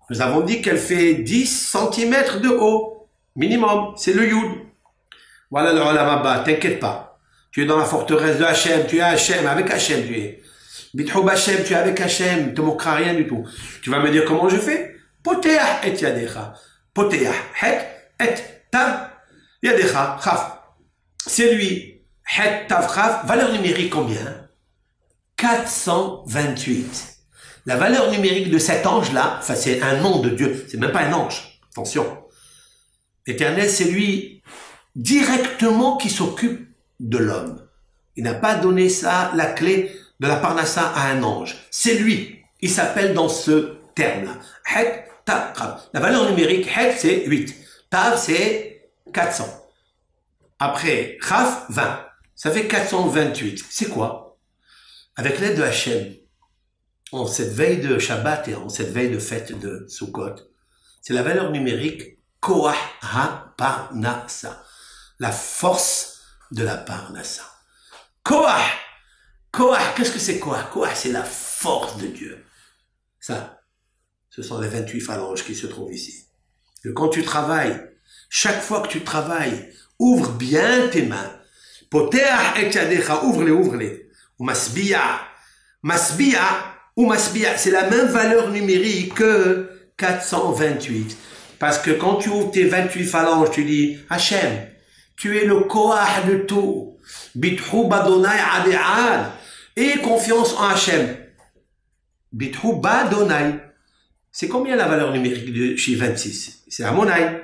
Nous avons dit qu'elle fait 10 cm de haut. Minimum. C'est le Yud. Voilà le Olam Abba. T'inquiète pas. Tu es dans la forteresse de Hachem. Tu es Hachem. Avec Hachem, tu es. Bithoub Hachem, tu es avec Hachem, ne te moquera rien du tout. Tu vas me dire comment je fais? Poteach et yadecha. Poteach, het, et, tav, yadecha, chaf. C'est lui. Het, tav, chaf. Valeur numérique combien? 428. La valeur numérique de cet ange-là, enfin c'est un nom de Dieu, c'est même pas un ange. Attention. L'Éternel, c'est lui directement qui s'occupe de l'homme. Il n'a pas donné ça, la clé de la parnassa à un ange. C'est lui. Il s'appelle dans ce terme-là. Het, tav, chaf. La valeur numérique, het, c'est 8. Tav, c'est 400. Après, chaf, 20. Ça fait 428. C'est quoi? Avec l'aide de Hachem, en cette veille de Shabbat et en cette veille de fête de Sukkot, c'est la valeur numérique Koach ha-parnassa. La force de la parnassa. Koach. Koach, qu'est-ce que c'est Koach? Koach, c'est la force de Dieu. Ça, ce sont les 28 phalanges qui se trouvent ici. Et quand tu travailles, chaque fois que tu travailles, ouvre bien tes mains. Poteach et yadecha, ouvre-les, ouvre-les. Ou masbiya. Masbiya, ou masbiya, c'est la même valeur numérique que 428. Parce que quand tu ouvres tes 28 phalanges, tu dis, Hachem, tu es le Koach de tout. Bithu Badonai Adi'ad. Et confiance en Hachem. Bithu Badonai. C'est combien la valeur numérique de chez 26? C'est Amonai.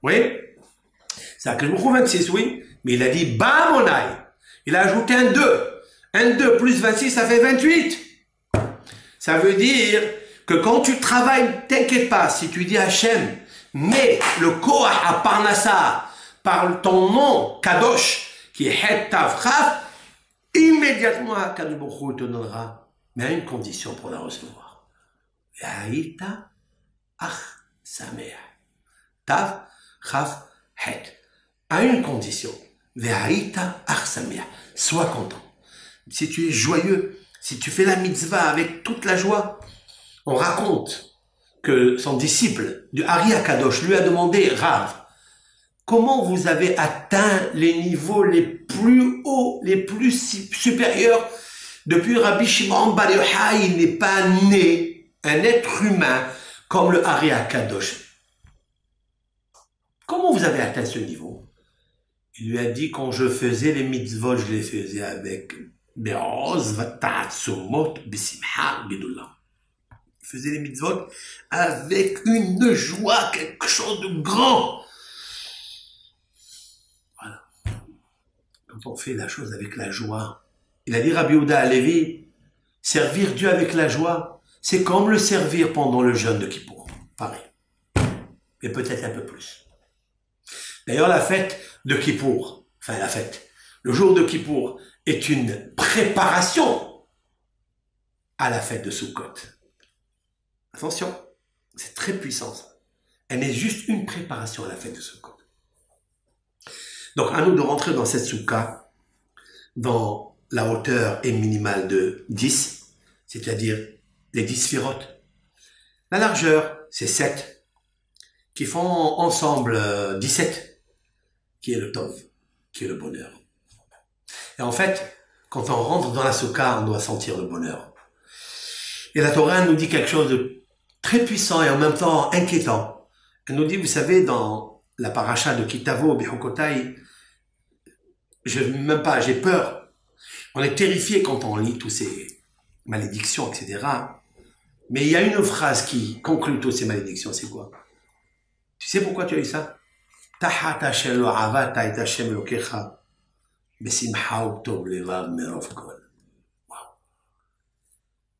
Oui? C'est Akadosh 26, oui. Mais il a dit Bamonai. Il a ajouté un 2. Un 2 plus 26, ça fait 28. Ça veut dire que quand tu travailles, t'inquiète pas. Si tu dis Hachem, Mais le Koach à Parnassa, par ton nom, Kadosh, qui est Het Tav Chaf, immédiatement Akadosh Baruch Hu te donnera, mais à une condition pour la recevoir. Ve'aïta ach sameach. Tav Chaf Het. À une condition. Ve'aïta ach sameach. Sois content. Si tu es joyeux, si tu fais la mitzvah avec toute la joie, on raconte que son disciple du Ari Akadosh lui a demandé, Rav, comment vous avez atteint les niveaux les plus hauts, les plus supérieurs depuis Rabbi Shimon Bar Yochai, il n'est pas né un être humain comme le Ari Akadosh. Comment vous avez atteint ce niveau? Il lui a dit, quand je faisais les mitzvot, je les faisais avec Be'oz, Ta'atzumot, Besimha, Bidullah. Il faisait les mitzvot avec une joie, quelque chose de grand. Voilà. Quand on fait la chose avec la joie, il a dit Rabbi Yehuda Halevi, servir Dieu avec la joie, c'est comme le servir pendant le jeûne de Kippour. Pareil. Et peut-être un peu plus. D'ailleurs, la fête de Kippour, enfin la fête, le jour de Kippour est une préparation à la fête de Sukkot. Attention, c'est très puissant ça. Elle est juste une préparation à la fête de Sukkot. Donc à nous de rentrer dans cette soukha, dans la hauteur est minimale de 10, c'est-à-dire les 10 sphirotes. La largeur, c'est 7, qui font ensemble 17, qui est le Tov, qui est le bonheur. Et en fait, quand on rentre dans la soukha, on doit sentir le bonheur. Et la Torah nous dit quelque chose de très puissant et en même temps inquiétant. Elle nous dit, vous savez, dans la paracha de Kitavo, Bechukotai, j'ai peur. On est terrifié quand on lit tous ces malédictions, etc. Mais il y a une phrase qui conclut toutes ces malédictions, c'est quoi? Tu sais pourquoi tu as eu ça? Tahat Hashem lo avata et Hashem lokecha besimcha uktov levav merov kol.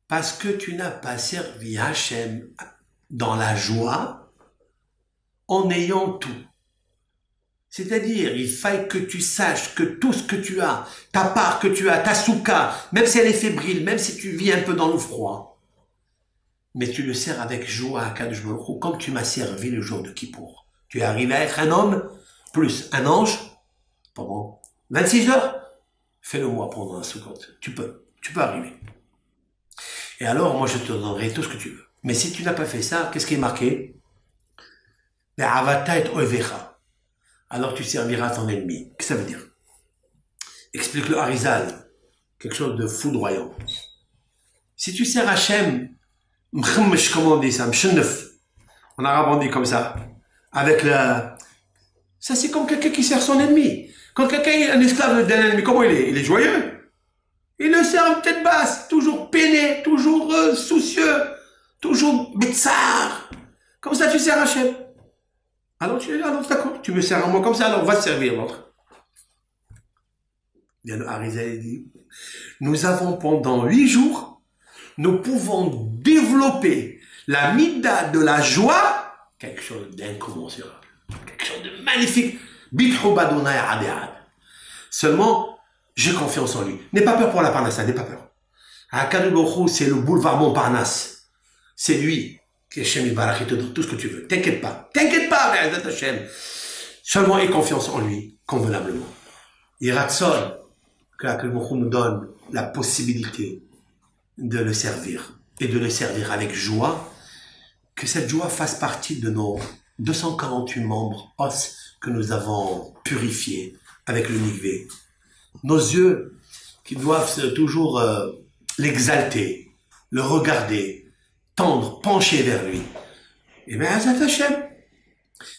Parce que tu n'as pas servi Hachem dans la joie en ayant tout. C'est-à-dire, il faille que tu saches que tout ce que tu as, ta part que tu as, ta soukha, même si elle est fébrile, même si tu vis un peu dans le froid, mais tu le sers avec joie à Kadosh Baruch Hu, comme tu m'as servi le jour de Kippour. Tu es arrivé à être un homme plus un ange pendant 26 heures. Fais-le-moi pendant un Sukkot. Tu peux arriver. Et alors, moi, je te donnerai tout ce que tu veux. Mais si tu n'as pas fait ça, qu'est-ce qui est marqué? Alors tu serviras ton ennemi. Qu'est-ce que ça veut dire? Explique le Harizal. Quelque chose de foudroyant. Si tu sers Hachem, comment on dit ça? En arabe, on dit comme ça. Avec la... Ça, c'est comme quelqu'un qui sert son ennemi. Quand quelqu'un est un esclave d'un ennemi, comment il est? Il est joyeux. Il le sert tête basse, toujours peiné, toujours soucieux, toujours bêtard. Comme ça, tu sers Hachem. Alors, d'accord, tu me sers à moi comme ça, alors va te servir l'autre. Bien, le Harizal dit, nous avons pendant 8 jours, nous pouvons développer la mida de la joie, quelque chose d'incommensurable, quelque chose de magnifique. Seulement, j'ai confiance en lui. N'aie pas peur pour la Parnassa, n'aie pas peur. Akadosh Baruch Hu, c'est le boulevard Montparnasse. C'est lui qui est Shem Yibarach, il te donne tout ce que tu veux. T'inquiète pas, Be'ezrat Hashem. Seulement aie confiance en lui, convenablement. Iratson, que Akadosh Baruch Hu nous donne la possibilité de le servir, et de le servir avec joie, que cette joie fasse partie de nos 248 membres os que nous avons purifiés avec le Mikvé. Nos yeux qui doivent toujours l'exalter, le regarder, tendre, pencher vers lui. Et bien, Azat Hashem,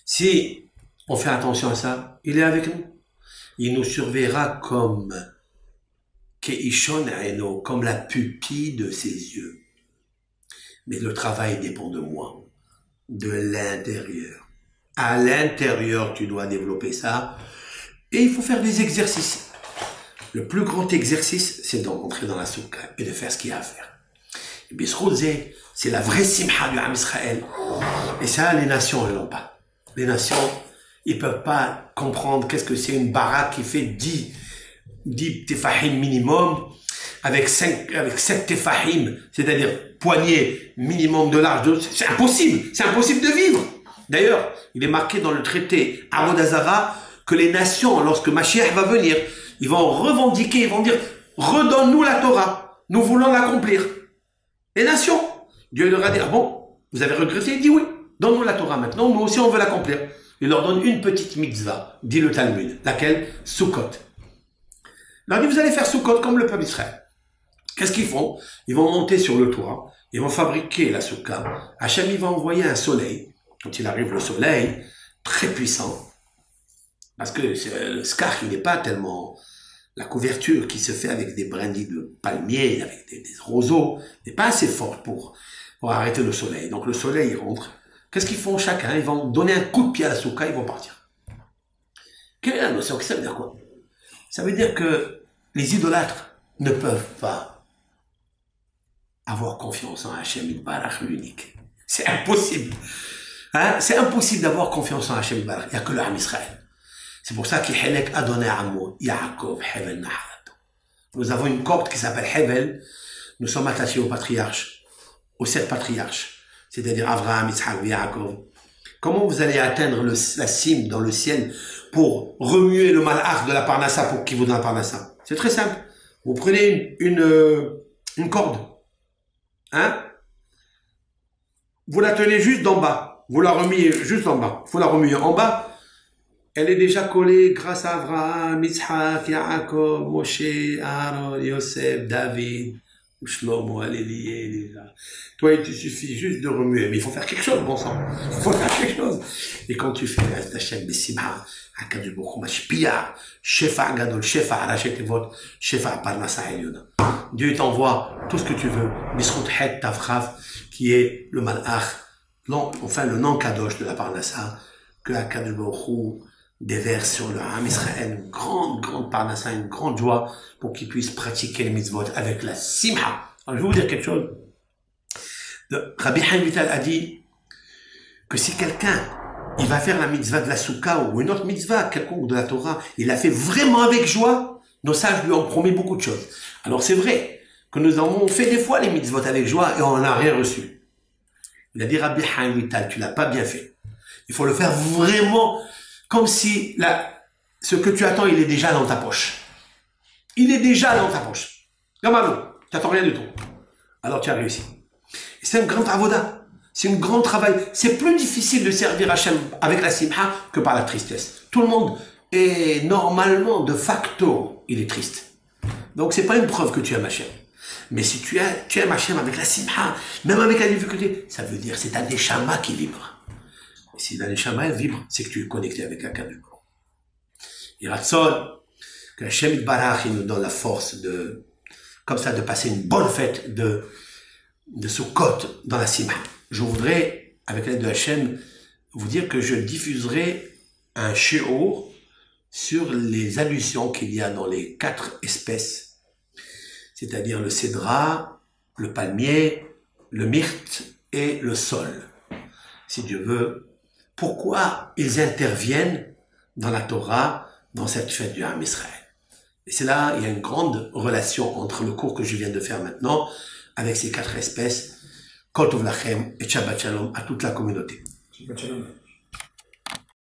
si on fait attention à ça, il est avec nous. Il nous surveillera comme Keishon Aeno, comme la pupille de ses yeux. Mais le travail dépend de moi, de l'intérieur. À l'intérieur, tu dois développer ça. Et il faut faire des exercices. Le plus grand exercice, c'est d'entrer dans la soukha et de faire ce qu'il y a à faire. Et Bisrouzé, c'est la vraie simha du Ham Israël. Et ça, les nations ne l'ont pas. Les nations, ils peuvent pas comprendre qu'est-ce que c'est une baraque qui fait 10 tefahim minimum, avec 7 tefahim, c'est-à-dire poignée minimum de large. C'est impossible de vivre. D'ailleurs, il est marqué dans le traité Avodah Zarah que les nations, lorsque Mashiach va venir, ils vont revendiquer, ils vont dire, redonne-nous la Torah, nous voulons l'accomplir. Les nations, Dieu leur a dit, ah bon, vous avez regretté? Il dit oui, donne-nous la Torah maintenant, nous aussi on veut l'accomplir. Il leur donne une petite mitzvah, dit le Talmud, laquelle? Sukkot. Il leur dit, vous allez faire Sukkot comme le peuple d'Israël. Qu'est-ce qu'ils font? Ils vont monter sur le toit, ils vont fabriquer la Sukkah. Hachem, il va envoyer un soleil. Quand il arrive le soleil, très puissant, parce que le scar, il n'est pas tellement... La couverture qui se fait avec des brindilles de palmier, avec des roseaux, n'est pas assez forte pour arrêter le soleil. Donc le soleil, il rentre. Qu'est-ce qu'ils font chacun? Ils vont donner un coup de pied à la Souka, ils vont partir. Quelle est la notion? Ça veut dire quoi? Ça veut dire que les idolâtres ne peuvent pas avoir confiance en Hachem Yitbarach l'unique. C'est impossible. Hein? C'est impossible d'avoir confiance en Hachem Yitbarach. Il n'y a que le Ham Israël. C'est pour ça qu'il a donné à Amo, Yaakov, Hevel, Nahalat. Nous avons une corde qui s'appelle Hevel. Nous sommes attachés aux patriarches, aux 7 patriarches, c'est-à-dire Abraham, Yitzhak, Yaakov. Comment vous allez atteindre la cime dans le ciel pour remuer le malach de la Parnassa pour qu'il vous donne la Parnassa? C'est très simple. Vous prenez une corde, hein? Vous la tenez juste d'en bas. Vous la remuez juste en bas. Il faut la remuer en bas. Elle est déjà collée grâce à Abraham, Yitzhak, Yaakov, Moshe, Aaron, Yosef, David, Shlomo, elle est liée déjà. Toi, il te suffit juste de remuer. Mais il faut faire quelque chose, bon sang. Il faut faire quelque chose. Et quand tu fais Hashem Bessimha, Akadosh Baruch Hu Mashpia, Shefa Gadol, Shefa Arachet Evot, Shefa Parnassa Elyon. Dieu t'envoie tout ce que tu veux. Bisrut Het Tavrav, qui est le malach, enfin le nom Kadosh de la Parnassa, que Akadosh Baruch Hu déverse sur le Ham Israël une grande parnassa, une grande joie pour qu'ils puissent pratiquer les mitzvot avec la simha. Alors, je vais vous dire quelque chose. Rabbi Chaim Vital a dit que si quelqu'un, il va faire la mitzvah de la Souka ou une autre mitzvah, quelconque de la Torah, il l'a fait vraiment avec joie, nos sages lui ont promis beaucoup de choses. Alors c'est vrai que nous avons fait des fois les mitzvot avec joie et on n'a rien reçu. Il a dit Rabbi Chaim Vital, tu l'as pas bien fait. Il faut le faire vraiment comme si ce que tu attends, il est déjà dans ta poche. Il est déjà dans ta poche. Gamalo, tu n'attends rien du tout. Alors tu as réussi. Et c'est un grand avoda. C'est un grand travail. C'est plus difficile de servir Hachem avec la simha que par la tristesse. Tout le monde est normalement, de facto, il est triste. Donc c'est pas une preuve que tu aimes Hachem. Mais si tu aimes Hachem avec la simha, même avec la difficulté, ça veut dire c'est ta neshama qui vibre. Si la neshama elle vibre, c'est que tu es connecté avec la Kadosh. Et Ratzon, que Hachem Yitbarach il nous donne la force comme ça, de passer une bonne fête de Sukkot dans la Simha. Je voudrais, avec l'aide de Hachem, vous dire que je diffuserai un shiur sur les allusions qu'il y a dans les 4 espèces, c'est-à-dire le cédra, le palmier, le myrte et le sol. Si Dieu veut, pourquoi ils interviennent dans la Torah, dans cette fête du Ham Israël. Et c'est là, il y a une grande relation entre le cours que je viens de faire maintenant, avec ces 4 espèces, Kol Tov Lachem et Shabbat Shalom à toute la communauté. Shabbat Shalom.